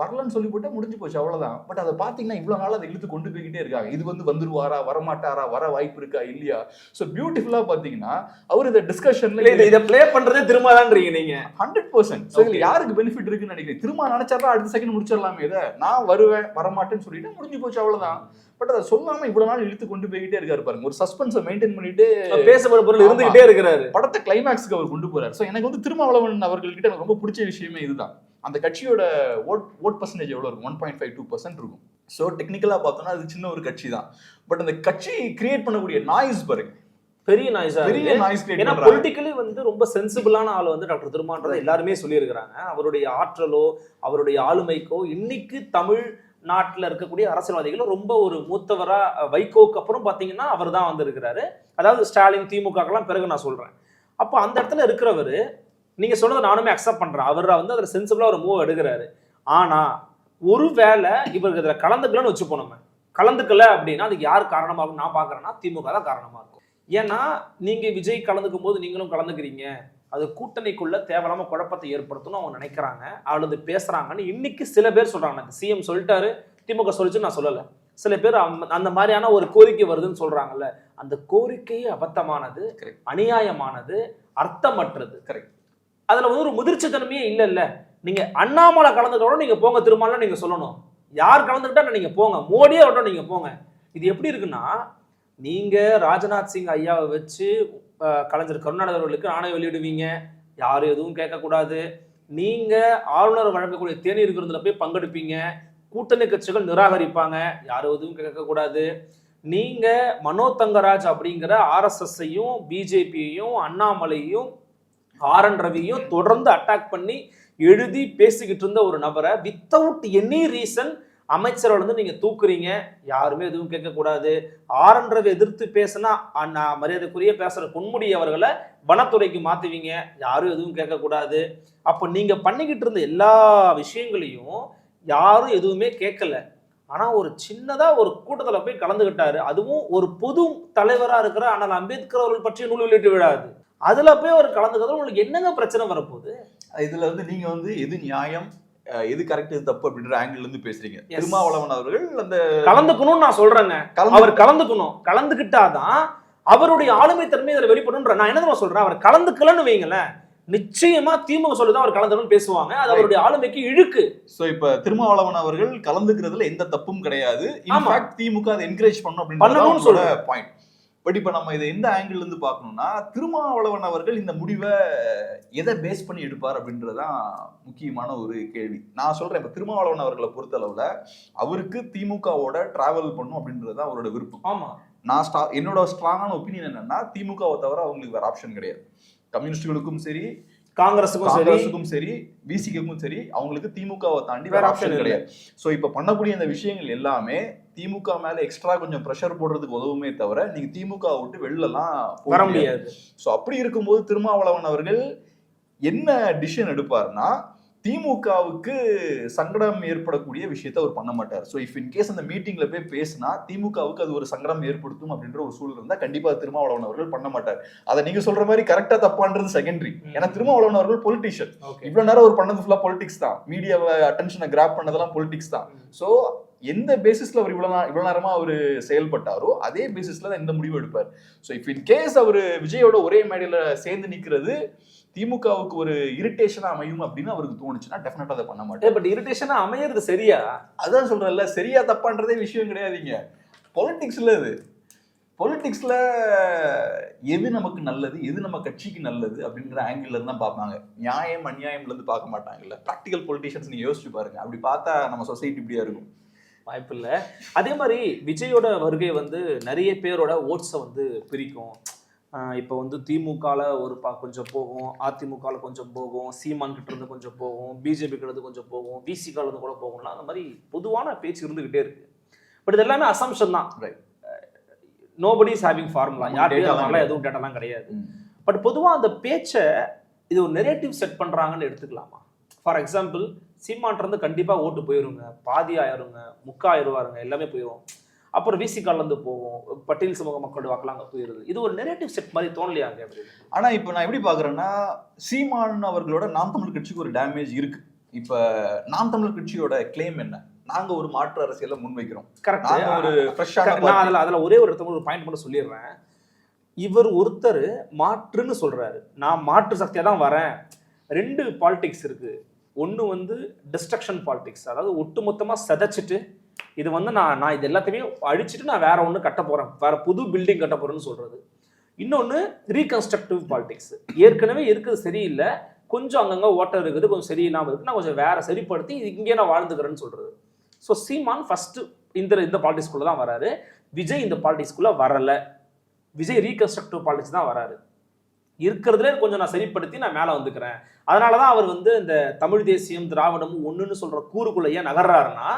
வரலன்னு சொல்லி போட்டா முடிஞ்சு போச்சு, அவ்வளவுதான். பட் அதை பாத்தீங்கன்னா இவ்வளவு நாள் அதை இழுத்து கொண்டு போய்கிட்டே இருக்காங்க. இது வந்துருவாரா, வரமாட்டாரா, வர வாய்ப்பு இருக்கா இல்லையா? சோ பியூட்டிஃபுல்லா பாத்தீங்கன்னா அவர் இந்த டிஸ்கஷன்ல இதை ப்ளே பண்றதே திரும்பதான்றீங்க நீங்க. 100%. சோ இதுல யாருக்கு பெனிஃபிட் இருக்குன்னு நினைக்கிறேன்? திரும்ப நினைச்சாரா அடுத்த செகண்ட் முடிச்சிடலாமே, இதை நான் வருவேன் வரமாட்டேன்னு சொல்லிட்டு முடிஞ்சு போச்சு, அவ்வளவுதான். பட் அதை சொல்லாம இவ்வளவு நாள் இழுத்து கொண்டு போய்கிட்டே இருக்காரு பாருங்க. ஒரு சஸ்பென்ஸை மெயின்டைன் பண்ணிட்டு பேசப்பட பொருள் இருந்துகிட்டே இருக்கிறாரு. படத்தை கிளைமேக்ஸ்க்கு அவர் கொண்டு போறாரு. சோ எனக்கு வந்து திருமாவளவன் அவர்கள்கிட்ட எனக்கு ரொம்ப பிடிச்ச விஷயமே இதுதான். அந்த கட்சியோட ஓட் பர்சன்டேஜ் எவ்வளவு இருக்கும்? 1.52% இருக்கும். ஸோ டெக்னிக்கலா பார்த்தோம்னா அது சின்ன ஒரு கட்சி தான். பட் அந்த கட்சி கிரியேட் பண்ணக்கூடிய நாய்ஸ் பாருங்க, பெரிய நாய்ஸா பெரிய நாய்ஸ் கிரியேட் ஏன்னா பண்றாங்க. பொலிட்டிக்கலி வந்து ரொம்ப சென்சிபிளான ஆள் வந்து டாக்டர் திருமான்றதை எல்லாருமே சொல்லியிருக்கிறாங்க. அவருடைய ஆற்றலோ அவருடைய ஆளுமைக்கோ இன்னைக்கு தமிழ் நாட்டில் இருக்கக்கூடிய அரசியல்வாதிகளும் ரொம்ப ஒரு மூத்தவரா, வைகோக்கு அப்புறம் பார்த்தீங்கன்னா அவர் தான் வந்திருக்கிறாரு. அதாவது ஸ்டாலின் திமுகலாம் பிறகு நான் சொல்றேன். அப்போ அந்த இடத்துல இருக்கிறவர், நீங்க சொன்னதை நானுமே அக்செப்ட் பண்றேன், அவர் வந்து அதில் சென்சிபிளா ஒரு மூவ் எடுக்கிறாரு. ஆனா ஒருவேளை இவருக்கு இதில் கலந்துக்கலன்னு வச்சுப்போம், நம்ம கலந்துக்கல அப்படின்னா அதுக்கு யார் காரணமாகும் நான் பார்க்குறேன்னா திமுக தான் காரணமாக இருக்கும். ஏன்னா நீங்க விஜய் கலந்துக்கும் போது நீங்களும் கலந்துக்கிறீங்க, அது கூட்டணிக்குள்ள தேவையில்லாம குழப்பத்தை ஏற்படுத்தணும் அவங்க நினைக்கிறாங்க அல்லது பேசுறாங்கன்னு இன்னைக்கு சில பேர் சொல்றாங்க. சிஎம் சொல்லிட்டாரு, திமுக சொல்லிச்சு நான் சொல்லலை, சில பேர் அந்த மாதிரியான ஒரு கோரிக்கை வருதுன்னு சொல்றாங்கல்ல, அந்த கோரிக்கையே அபத்தமானது, அநியாயமானது, அர்த்தமற்றது. கரெக்ட். அதுல வந்து ஒரு முதிர்ச்சி தன்மையே இல்ல. நீங்க அண்ணாமலை கலந்துக்கிறோம் நீங்க போங்க, திருமாவளவன் நீங்க சொல்லணும், யார் கலந்துக்கிட்டா நீங்க போங்க, மோடியே வரட்டும் நீங்க போங்க. இது எப்படி இருக்குன்னா, நீங்க ராஜ்நாத் சிங் ஐயாவை வச்சு கலைஞர் கருணாநிதி அவர்களுக்கு ஆணை வெளியிடுவீங்க, யாரும் எதுவும் கேட்கக்கூடாது. நீங்க ஆளுநர் வழங்கக்கூடிய தேநீர் விருந்தில் போய் பங்கெடுப்பீங்க, கூட்டணி கட்சிகள் நிராகரிப்பாங்க, யாரும் எதுவும் கேட்கக்கூடாது. நீங்க மனோ தங்கராஜ் அப்படிங்கிற ஆர்எஸ்எஸ்ஸையும் பிஜேபியையும் அண்ணாமலையும் ஆர்என் ரவியும் தொடர்ந்து அட்டாக் பண்ணி எழுதி பேசிக்கிட்டு இருந்த ஒரு நபரை வித்தவுட் எனி ரீசன் அமைச்சரோட வந்து நீங்க தூக்குறீங்க, யாருமே எதுவும் கேட்கக்கூடாது. ஆர்என் ரவி எதிர்த்து பேசினா மரியாதைக்குரிய பேசுற பொன்முடி அவர்களை வனத்துறைக்கு மாத்துவீங்க, யாரும் எதுவும் கேட்கக்கூடாது. அப்போ நீங்க பண்ணிக்கிட்டு இருந்த எல்லா விஷயங்களையும் யாரும் எதுவுமே கேட்கல. ஆனா ஒரு சின்னதா ஒரு கூட்டத்துல போய் கலந்துகிட்டாரு, அதுவும் ஒரு பொது தலைவரா இருக்கிற அண்ணல் அம்பேத்கர் அவர்கள் பற்றிய நூல் வெளியிட்டு விடாது, அதுல போய் ஒரு கலந்துக்கிறது உங்களுக்கு என்னங்க பிரச்சனை வரப்போகுது? இதுல வந்து நீங்க வந்து எது நியாயம் எது கரெக்ட் எது தப்பு அப்படின்ற ஆங்கிள் இருந்து பேசுறீங்க. திருமாவளவன் அவர்கள் அந்த கலந்துக்கணும்னு நான் சொல்றேங்க, அவர் கலந்துக்கணும், கலந்துக்கிட்டாதான் அவருடைய ஆளுமை தன்மை இதுல வெளிப்படுன்ற. நான் என்ன சொல்றேன், அவர் கலந்துக்கலன்னு வைங்களேன், நிச்சயமா திமுக சொல்லுதான் அவர் கலந்துக்கணும்னு பேசுவாங்க, அது அவருடைய ஆளுமைக்கு இழுக்கு. சோ இப்ப திருமாவளவன் அவர்கள் கலந்துக்கிறதுல எந்த தப்பும் கிடையாது. இன்ஃபேக்ட் திமுக அதை என்கரேஜ் பண்ணணும் அப்படின்னு சொல்ற பாயிண்ட். பட் இப்ப நம்ம இதை எந்த ஆங்கிள் இருந்து பார்க்கணும்னா, திருமாவளவன் அவர்கள் இந்த முடிவை எதை பேஸ் பண்ணி எடுப்பார் அப்படின்றதான் முக்கியமான ஒரு கேள்வி. நான் சொல்றேன், இப்ப திருமாவளவன் அவர்களை பொறுத்த அளவுல அவருக்கு திமுகவோட டிராவல் பண்ணும் அப்படின்றதுதான் அவரோட விருப்பம். ஆமா, நான் என்னோட ஸ்ட்ராங்கான ஒப்பீனியன் என்னன்னா, திமுகவை தவிர அவங்களுக்கு வேற ஆப்ஷன் கிடையாது. கம்யூனிஸ்டுகளுக்கும் சரி, காங்கிரஸுக்கும் சரி, பிசிக்கும் சரி, அவங்களுக்கு திமுகவை தாண்டி வேற ஆப்ஷன் கிடையாது. சோ இப்ப பண்ணக்கூடிய இந்த விஷயங்கள் எல்லாமே திமுக மேல எக்ஸ்ட்ரா கொஞ்சம் பிரஷர் போடுறதுக்கு உதவுமே தவிர நீங்க திமுக விட்டு வெளிலலாம் வர முடியாது. சோ அப்படி இருக்கும்போது திருமாவளவன் அவர்கள் என்ன டிசிஷன் எடுப்பார்னா, திமுகவுக்கு சங்கடம் ஏற்படக்கூடிய விஷயத்த அவர் பண்ண மாட்டார். ஸோ இஃப் இன்கேஸ் அந்த மீட்டிங்ல போய் பேசினா திமுகவுக்கு அது ஒரு சங்கடம் ஏற்படுத்தும் அப்படின்ற ஒரு சூழல் இருந்தால் கண்டிப்பா திருமாவளவன் அவர்கள் பண்ண மாட்டார். அதை நீங்க சொல்ற மாதிரி கரெக்டா தப்பான்றது செகண்டரி. ஏன்னா திருமாவளவன் அவர்கள் பொலிட்டிஷியன். இவ்வளவு நேரம் அவர் பண்ணது ஃபுல்லா பொலிட்டிக்ஸ் தான், மீடியாவை அட்டென்ஷனை கிராப் பண்ணதெல்லாம் பொலிட்டிக்ஸ் தான். ஸோ எந்த பேசிஸ்ல அவர் இவ்வளவு நேரமா அவர் செயல்பட்டாரோ அதே பேசிஸ்ல தான் இந்த முடிவு எடுப்பார். ஸோ இஃப் இன்கேஸ் அவர் விஜயோட ஒரே மேடையில சேர்ந்து நிக்கிறது திமுகவுக்கு ஒரு இரிட்டேஷனா அமையும் அப்படின்னு அவருக்கு தோணுச்சுன்னா டெஃபினட்டா அதை பண்ண மாட்டேன். பட் இரிட்டேஷனா அமையிறது சரியா? அதான் சொல்றேன்ல, சரியா தப்பான்றதே விஷயம் கிடையாதுங்க. பொலிட்டிக்ஸ்ல இது பொலிட்டிக்ஸ்ல எது நமக்கு நல்லது, எது நம்ம கட்சிக்கு நல்லது அப்படின்ற ஆங்கிள் இருந்து தான் பார்ப்பாங்க. நியாயம் அநியாயம்ல இருந்து பார்க்க மாட்டாங்கல்ல. ப்ராக்டிகல் பொலிட்டிஷியன்ஸ் நீங்க யோசிச்சு பாருங்க, அப்படி பார்த்தா நம்ம சொசைட்டி இப்படியா இருக்கும். வாய்ப்பு இல்லை. அதே மாதிரி விஜயோட வருகை வந்து நிறைய பேரோட ஓட்ஸை வந்து பிரிக்கும். இப்போ வந்து திமுகவில் ஒரு கொஞ்சம் போகும், அதிமுகவில் கொஞ்சம் போகும், சீமான் கிட்ட இருந்து கொஞ்சம் போகும், பிஜேபி கிட்ட இருந்து கொஞ்சம் போகும், விசிகால இருந்து கூட போகும்லாம் அந்த மாதிரி பொதுவான பேச்சு இருந்துகிட்டே இருக்கு. பட் இது எல்லாமே அசம்ஷன் தான். நோபடி இஸ் ஹேவிங் ஃபார்முலா, யார்கிட்டயும் எதுவும் டேட்டாலாம் கிடையாது. பட் பொதுவாக அந்த பேச்சை இது ஒரு நெரேட்டிவ் செட் பண்ணுறாங்கன்னு எடுத்துக்கலாமா? ஃபார் எக்ஸாம்பிள், சீமான் இருந்து கண்டிப்பாக ஓட்டு போயிருங்க, பாதி ஆயிருங்க, முக்காயிருவாருங்க, எல்லாமே போயிடும். அப்புறம் விசிகாலேருந்து போவோம், பட்டியல் சமூக மக்களோட வாக்கெல்லாம் அங்கே போயிருது. இது ஒரு நெரேட்டிவ் செட் மாதிரி தோணலையாங்க? ஆனால் இப்போ நான் எப்படி பார்க்குறேன்னா, சீமான் அவர்களோட நாம் தமிழ் கட்சிக்கு ஒரு டேமேஜ் இருக்கு. இப்ப நாம் தமிழர் கட்சியோட கிளைம் என்ன? நாங்க ஒரு மாற்று அரசியலை முன்வைக்கிறோம். கரெக்ட். நாங்க ஒரு ஃப்ரெஷ்ஷான நான் அதுல ஒரே ஒரு பாயிண்ட் மட்டும் சொல்லிடுறேன். இவர் ஒருத்தர் மாற்றுன்னு சொல்றாரு, நான் மாற்று சக்தியா தான் வரேன். ரெண்டு பாலிடிக்ஸ் இருக்கு. ஒன்று வந்து டிஸ்ட்ரக்ஷன் பாலிடிக்ஸ், அதாவது ஒட்டுமொத்தமா செதைச்சிட்டு இது வந்து நான் இது எல்லாத்தையுமே அழிச்சிட்டு நான் வேற ஒன்று கட்ட போறேன், வேற புது பில்டிங் கட்ட போறேன்னு சொல்றது. இன்னொன்று ரீகன்ஸ்ட்ரக்டிவ் பாலிடிக்ஸ், ஏற்கனவே இருக்குது சரியில்லை, கொஞ்சம் அங்கங்கே ஓட்டம் இருக்குது, கொஞ்சம் சரியில்லாமல் இருக்குது, நான் கொஞ்சம் வேற சரிப்படுத்தி இங்கே நான் வாழ்ந்துக்கிறேன்னு சொல்றது. ஸோ சீமான் ஃபர்ஸ்ட் இந்த பாலிடிக்ஸ்குள்ள தான் வராரு. விஜய் இந்த பாலிடிக்ஸ்குள்ள வரல. விஜய் ரீகன்ஸ்ட்ரக்டிவ் பாலிடிக்ஸ் தான் வராரு. இருக்கிறதுல கொஞ்சம் நான் சரிப்படுத்தி நான் மேலே வந்துக்கிறேன். அதனாலதான் அவர் வந்து இந்த தமிழ் தேசியம் திராவிடம் ஒண்ணுன்னு சொல்ற கூறுக்குள்ள ஏன் நகர்றாருன்னா,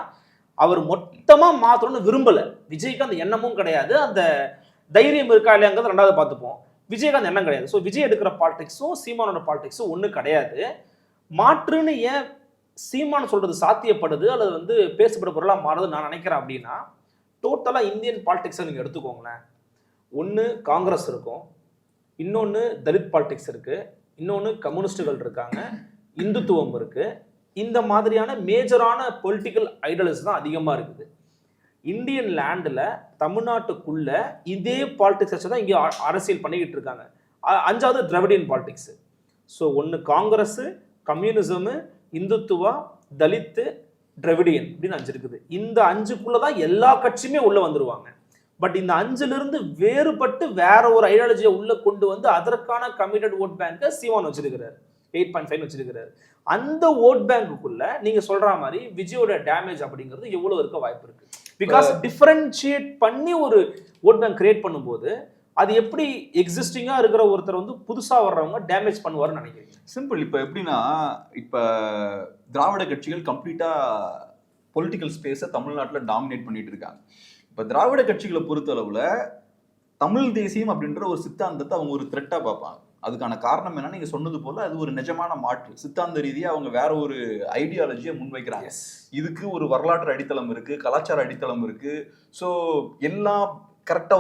அவர் மொத்தமா மாத்தணும்னு விரும்பல. விஜய்க்கு அந்த எண்ணமும் கிடையாது, அந்த தைரியம் இருக்கா இல்லையாங்கிறது ரெண்டாவது பார்த்துப்போம். விஜய்க்கு அந்த எண்ணம் கிடையாது. ஸோ விஜய் எடுக்கிற பாலிடிக்ஸும் சீமானோட பாலிடிக்ஸும் ஒன்றும் கிடையாது. மாற்றுன்னு ஏன் சீமான் சொல்றது சாத்தியப்படுது அல்லது வந்து பேசப்பட பொருளாக மாறுது நான் நினைக்கிறேன் அப்படின்னா, டோட்டலா இந்தியன் பாலிடிக்ஸை நீங்க எடுத்துக்கோங்களேன். ஒன்று காங்கிரஸ் இருக்கும், இன்னொன்று தலித் பாலிடிக்ஸ் இருக்கு, இன்னொன்று கம்யூனிஸ்டுகள் இருக்காங்க, இந்துத்துவம் இருக்கு. இந்த மாதிரியான மேஜரான பொலிட்டிக்கல் ஐடியாலஜி தான் அதிகமாக இருக்குது. இந்தியன் லேண்டில் தமிழ்நாட்டுக்குள்ள இதே பாலிடிக்ஸ் வச்சு தான் இங்கே அரசியல் பண்ணிக்கிட்டு இருக்காங்க. அஞ்சாவது திராவிடியன் பாலிடிக்ஸ். ஸோ ஒன்று காங்கிரஸ், கம்யூனிசமு, இந்துத்துவா, தலித்து, திராவிடியன் அப்படின்னு 5 இருக்குது. இந்த 5க்குள்ள தான் எல்லா கட்சியுமே உள்ள வந்துருவாங்க. பட் இந்த 5லிருந்து வேறுபட்டு வேற ஒரு ஐடியாலஜியை உள்ள கொண்டு வந்து அதற்கான கமிட்டட் ஓட் பேங்கை சீமான் வச்சிருக்கிறார், 8.5 வச்சிருக்கிறார். அந்த ஓட் பேங்குக்குள்ள நீங்க சொல்ற மாதிரி விஜயோட டேமேஜ் அப்படிங்கிறது எவ்வளவு இருக்க வாய்ப்பு இருக்கு. பிகாஸ் டிஃபரன்ஷியேட் பண்ணி ஒரு ஓட் பேங்க் கிரியேட் பண்ணும்போது அது எப்படி எக்ஸிஸ்டிங்கா இருக்கிற ஒருத்தர் வந்து புதுசா வர்றவங்க டேமேஜ் பண்ணுவாருன்னு நினைக்கிறீங்க? சிம்பிள். இப்ப எப்படின்னா, இப்ப திராவிட கட்சிகள் கம்ப்ளீட்டா பொலிட்டிக்கல் ஸ்பேஸை தமிழ்நாட்டில் டாமினேட் பண்ணிட்டு இருக்காங்க. இப்ப திராவிட கட்சிகளை பொறுத்த அளவுல தமிழ் தேசியம் அப்படின்ற ஒரு சித்தாந்தத்தை அவங்க ஒரு த்ரெட்டா பார்ப்பாங்க. அதுக்கான காரணம் என்ன, நீங்க சொன்னது போல அது ஒரு நிஜமான மாற்று. சித்தாந்த ரீதியா அவங்க வேற ஒரு ஐடியாலஜியை முன்வைக்கிறாங்க. இதுக்கு ஒரு வரலாற்று அடித்தளம் இருக்கு, கலாச்சார அடித்தளம் இருக்கு. ஸோ எல்லாம் கரெக்டா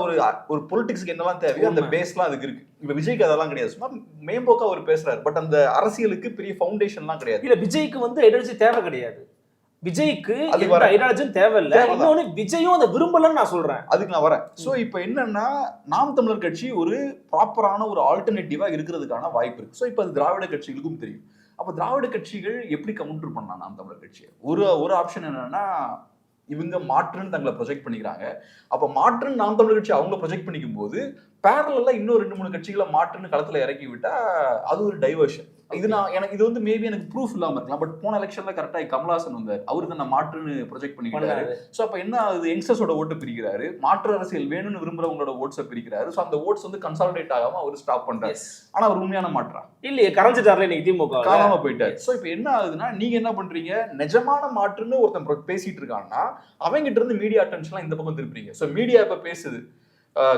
ஒரு பொலிட்டிக்ஸ்க்கு என்னெல்லாம் தேவையோ அந்த பேஸ்லாம் அதுக்கு இருக்கு. இப்ப விஜய்க்கு அதெல்லாம் கிடையாது, சும்மா மேம்போக்கா அவர் பேசுறாரு. பட் அந்த அரசியலுக்கு பெரிய ஃபவுண்டேஷன்லாம் கிடையாது. இல்ல, விஜய்க்கு வந்து ஐடியாலஜி தேவை கிடையாது. விஜய்க்கு ஐடியாலஜியும் தேவையில்லை. இன்னொன்னு விஜயும் அதை விரும்பலன்னு நான் சொல்றேன். அதுக்கு நான் வரேன். சோ இப்போ என்னன்னா, நாம் தமிழர் கட்சி ஒரு ப்ராப்பரான ஒரு ஆல்டர்னேட்டிவா இருக்கிறதுக்கான வாய்ப்பு இருக்கு. ஸோ இப்போ அது திராவிட கட்சிகளுக்கும் தெரியும். அப்ப திராவிட கட்சிகள் எப்படி கவுண்டர் பண்ணா நாம் தமிழர் கட்சியை? ஒரு ஆப்ஷன் என்னன்னா, இவங்க மாற்றுன்னு தங்களை ப்ரொஜெக்ட் பண்ணிக்கிறாங்க. அப்ப மாற்றுன்னு நாம் தமிழர் கட்சி அவங்க ப்ரொஜெக்ட் பண்ணிக்கும் போது பேரலா இன்னும் 2-3 கட்சிகளை மாற்றுன்னு களத்துல இறக்கி விட்டா அது ஒரு டைவர்ஷன். இது இது வந்து மேபி எனக்கு ப்ரூஃப் இல்லாம இருக்கலாம். பட் போன எலெக்ஷன்ல கரெக்டா கமல்ஹாசன் வந்தார், அவரு தான் மாற்றுன்னு ப்ரொஜெக்ட் பண்ணிக்கிறாரு. ஸோ அப்ப என்ன ஆகுது, யங்ஸ்டர்ஸோட ஓட்டு பிரிக்கிறாரு, மாற்று அரசியல் வேணும்னு விரும்புறவங்களோட ஓட்ஸை பிரிக்கிறாரு. ஸோ அந்த ஓட்ஸ் வந்து கன்சாலிடேட் ஆகாம அவர் ஸ்டாப் பண்றாரு. ஆனா அவர் உண்மையான மாற்றா இல்லையே, கரைஞ்சிட்டார்ல இன்னைக்கு திமுக, காணாம போயிட்டாரு. ஸோ இப்போ என்ன ஆகுதுன்னா, நீங்க என்ன பண்றீங்க, நிஜமான மாற்றுன்னு ஒருத்தன் பேசிட்டு இருக்காங்கன்னா அவங்ககிட்ட இருந்து மீடியா அட்டென்ஷன்லாம் இந்த பக்கம் திருப்பீங்க. ஸோ மீடியா இப்ப பேசுது,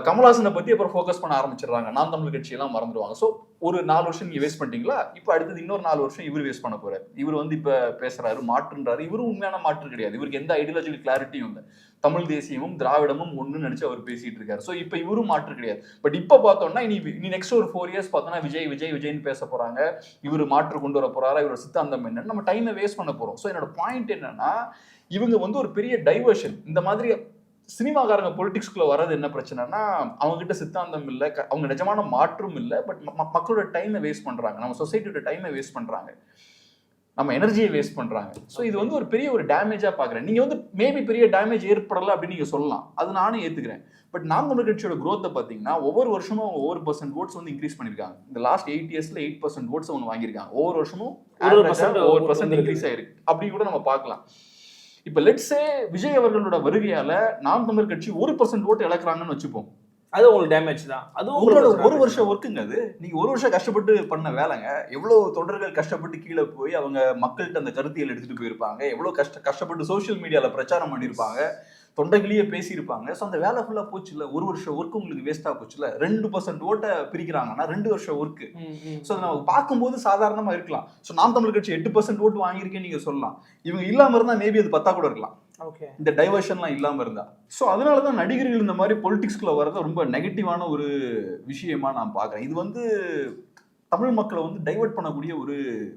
கமல்ஹாசனை பத்தி அப்புறம் ஃபோக்கஸ் பண்ண ஆரம்பிச்சிடுறாங்க, நாம் தமிழ் கட்சியெல்லாம் மறந்துடுவாங்க. ஸோ ஒரு 4 வருஷம் நீங்க வேஸ்ட் பண்ணிட்டீங்களா, இப்போ அடுத்தது இன்னொரு 4 வருஷம் இவர் வேஸ்ட் பண்ண போறாரு. இவர் வந்து இப்ப பேசுறாரு மாற்றுன்றாரு, இவரும் உண்மையான மாற்று கிடையாது. இவருக்கு எந்த ஐடியாலஜிக்கல் கிளாரிட்டியும் இல்லை. தமிழ் தேசியமும் திராவிடமும் ஒன்னு நினைச்சு அவர் பேசிட்டு இருக்காரு. ஸோ இப்போ இவரும் மாற்று கிடையாது. பட் இப்போ பார்த்தோம்னா இனி நெக்ஸ்ட் ஒரு 4 இயர்ஸ் பார்த்தோம்னா விஜய்னு பேச போறாங்க, இவர் மாற்று கொண்டு வர போறாரா, இவரோட சித்தாந்தம் என்னன்னு நம்ம டைமை வேஸ்ட் பண்ண போறோம். ஸோ என்னோட பாயிண்ட் என்னன்னா, இவங்க வந்து ஒரு பெரிய டைவர்ஷன். இந்த மாதிரி சினிமாக்காரங்க பொலிட்டிக்ஸ்குள்ள வர்றது என்ன பிரச்சனைனா, அவங்க கிட்ட சித்தாந்தம் இல்லை, அவங்க நிஜமான மாற்றும் இல்லை. பட் மக்களோட டைமை வேஸ்ட் பண்றாங்க, நம்ம சொசைட்டியோட டைமை வேஸ்ட் பண்றாங்க, நம்ம எனர்ஜியை வேஸ்ட் பண்றாங்க. ஸோ இது வந்து ஒரு பெரிய ஒரு டேமேஜா பாக்குறேன். நீங்க வந்து மேபி பெரிய டேமேஜ் ஏற்படல அப்படின்னு நீங்க சொல்லலாம், அது நானும் ஏத்துக்கிறேன். பட் நாம் தமிழர் கட்சியோட growth பாத்தீங்கன்னா ஒவ்வொரு வருஷமும் ஒவ்வொரு % ஓட்ஸ் வந்து இன்க்ரீஸ் பண்ணிருக்காங்க. இந்த லாஸ்ட் 8 இயர்ஸ்ல 8% ஓட்ஸ் அவங்க வாங்கியிருக்காங்க. ஒவ்வொரு வருஷமும் 1% இன்க்ரீஸ் ஆயிருக்கு. அப்படி கூட நம்ம பார்க்கலாம். இப்ப லெட்ஸே விஜய் அவர்களோட வருகையால நாம் தமிழர் கட்சி 1% ஓட்டு இழக்கிறாங்கன்னு வச்சுப்போம், அது உங்களுக்கு டேமேஜ் தான். அது உங்களோட ஒரு வருஷம் ஒர்க்குங்க. அது நீங்க ஒரு வருஷம் கஷ்டப்பட்டு பண்ண வேலைங்க. எவ்வளவு தொண்டர்கள் கஷ்டப்பட்டு கீழே போய் அவங்க மக்கள்கிட்ட அந்த கருத்தியல் எடுத்துட்டு போயிருப்பாங்க, எவ்வளவு கஷ்டப்பட்டு சோசியல் மீடியால பிரச்சாரம் பண்ணியிருப்பாங்க, தொண்டைகளையே பேசியிருப்பாங்க. ஸோ அந்த வேலை ஃபுல்லா போச்சு இல்ல, ஒரு வருஷம் ஒர்க்கு உங்களுக்கு வேஸ்டா போச்சு இல்ல. 2% ஓட்டை பிரிக்கிறாங்கன்னா 2 வருஷம் ஒர்க்கு. ஸோ அதை நம்ம பார்க்கும்போது சாதாரணமா இருக்கலாம். ஸோ நாம் தமிழர் கட்சி 8% ஓட்டு வாங்கியிருக்கேன்னு நீங்க சொல்லலாம். இவங்க இல்லாம இருந்தா மேபி அது 10 கூட இருக்கலாம், இந்த டைவர்ஷன்லாம் இல்லாம இருந்தா. ஸோ அதனாலதான் நடிகர்கள் இந்த மாதிரி பொலிட்டிக்ஸ்குள்ள வர்றது ரொம்ப நெகட்டிவான ஒரு விஷயமா நான் பாக்குறேன். இது வந்து தமிழ் மக்களை வந்து டைவர்ட் பண்ணக்கூடிய ஒரு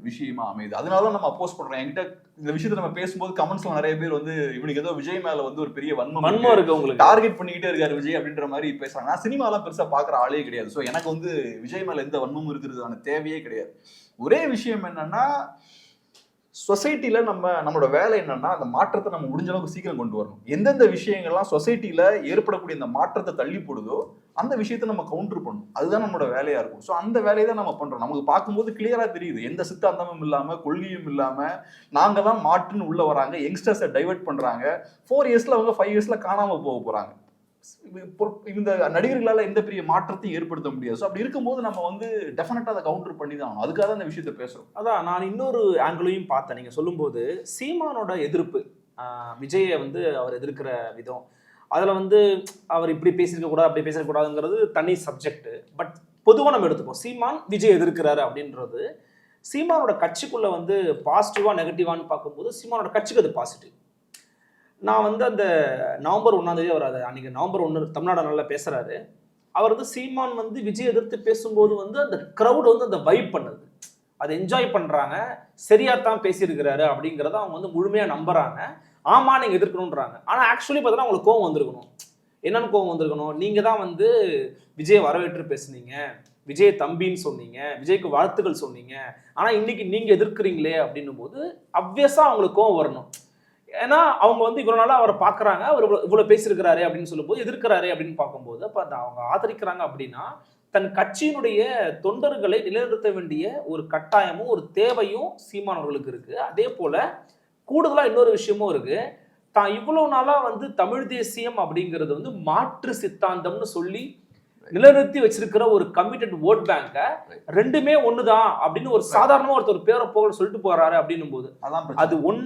விஷயமா அமையுது. அதனால நம்ம அப்போஸ் பண்றோம். என்கிட்ட இந்த விஷயத்தை நம்ம பேசும்போது கமெண்ட்ஸ்ல நிறைய பேர் வந்து இவனுக்கு ஏதோ விஜய் மேல வந்து ஒரு பெரிய வன்மம் இருக்கு, உங்களுக்கு டார்கெட் பண்ணிக்கிட்டே இருக்காரு விஜய் அப்படின்ற மாதிரி பேசுறாங்க. நான் சினிமாலாம் பெருசா பாக்குற ஆளே கிடையாது. ஸோ எனக்கு வந்து விஜய் மேல எந்த வன்மமும் இருக்கிறதுக்கான தேவையே கிடையாது. ஒரே விஷயம் என்னன்னா, சொசைட்டில நம்மளோட வேலை என்னன்னா, அந்த மாற்றத்தை நம்ம முடிஞ்ச அளவுக்கு சீக்கிரம் கொண்டு வரணும். எந்தெந்த விஷயங்கள்லாம் சொசைட்டில ஏற்படக்கூடிய இந்த மாற்றத்தை தள்ளி போடுதோ அந்த விஷயத்தை நம்ம கவுண்டர் பண்ணணும். அதுதான் நம்மளோட வேலையா இருக்கும். ஸோ அந்த வேலையை தான் நம்ம பண்றோம். நமக்கு பார்க்கும்போது கிளியரா தெரியுது, எந்த சித்தாந்தமும் இல்லாம கொள்கையும் இல்லாம நாங்க தான் மாற்றுன்னு உள்ள வராங்க, யங்ஸ்டர்ஸை டைவர்ட் பண்றாங்க. 4 இயர்ஸ்ல அவங்க 5 இயர்ஸ்ல காணாம போக போறாங்க. இந்த நடிகர்களால எந்த பெரிய மாற்றத்தையும் ஏற்படுத்த முடியாது. ஸோ அப்படி இருக்கும்போது நம்ம வந்து டெஃபினட்டா அதை கவுண்டர் பண்ணி தான் ஆகணும். அதுக்காக தான் இந்த விஷயத்த பேசுறோம். அதான் நான் இன்னொரு ஆங்கிளையும் பார்த்தேன். நீங்க சொல்லும்போது சீமானோட எதிர்ப்பு, விஜயை வந்து அவர் எதிர்க்கிற விதம், அதில் வந்து அவர் இப்படி பேசியிருக்க கூடாது அப்படி பேசியிருக்க கூடாதுங்கிறது தனி சப்ஜெக்ட். பட் பொதுவாக நம்ம எடுத்துப்போம், சீமான் விஜய் எதிர்க்கிறாரு அப்படின்றது சீமானோட கட்சிக்குள்ள வந்து பாசிட்டிவா நெகட்டிவான்னு பார்க்கும்போது சீமானோட கட்சிக்கு அது பாசிட்டிவ். நான் வந்து அந்த நவம்பர் 1 அவர் அதை அன்னைக்கு நவம்பர் 1 தமிழ்நாடு நல்லா பேசுறாரு. அவர் வந்து சீமான் வந்து விஜய் எதிர்த்து பேசும்போது வந்து அந்த க்ரௌட் வந்து அந்த வைப் பண்ணுது, அதை என்ஜாய் பண்றாங்க, சரியா தான் பேசியிருக்கிறாரு அப்படிங்கிறத அவங்க வந்து முழுமையா நம்புறாங்க. ஆமா நீங்க எதிர்க்கணும்ன்றாங்க. ஆனா ஆக்சுவலி பார்த்தீங்கன்னா உங்களுக்கு கோவம் வந்திருக்கணும். என்னன்னு கோவம் வந்திருக்கணும், நீங்க தான் வந்து விஜயை வரவேற்று பேசுனீங்க, விஜய் தம்பின்னு சொன்னீங்க, விஜய்க்கு வாழ்த்துக்கள் சொன்னீங்க, ஆனா இன்னைக்கு நீங்க எதிர்க்கிறீங்களே அப்படின்னும் போது அப்வியஸா அவங்களுக்கு கோவம் வரணும். ஏன்னா அவங்க வந்து இவ்வளவு நாளா அவரை பாக்குறாங்க, அவர் இவ்வளவு பேசியிருக்கிறாரு அப்படின்னு சொல்லும்போது எதிர்க்கிறாரு அப்படின்னு பார்க்கும்போது அப்ப அவங்க ஆதரிக்கிறாங்க அப்படின்னா தன் கட்சியினுடைய தொண்டர்களை நிலைநிறுத்த வேண்டிய ஒரு கட்டாயமும் ஒரு தேவையும் சீமானவர்களுக்கு இருக்கு. அதே போல கூடுதலா இன்னொரு விஷயமும் இருக்கு, தான் இவ்வளவு நாளா வந்து தமிழ் தேசியம் அப்படிங்கிறது வந்து மாற்று சித்தாந்தம்னு சொல்லி நிலைநிறுத்தி வச்சிருக்கிற ஒரு கமிட்டட் ஓட் பேங்க ரெண்டுமே ஒண்ணுதான் அப்படின்னு ஒரு சாதாரணமா ஒருத்தர் பேரை போக சொல்லிட்டு போறாரு அப்படின்னும் போது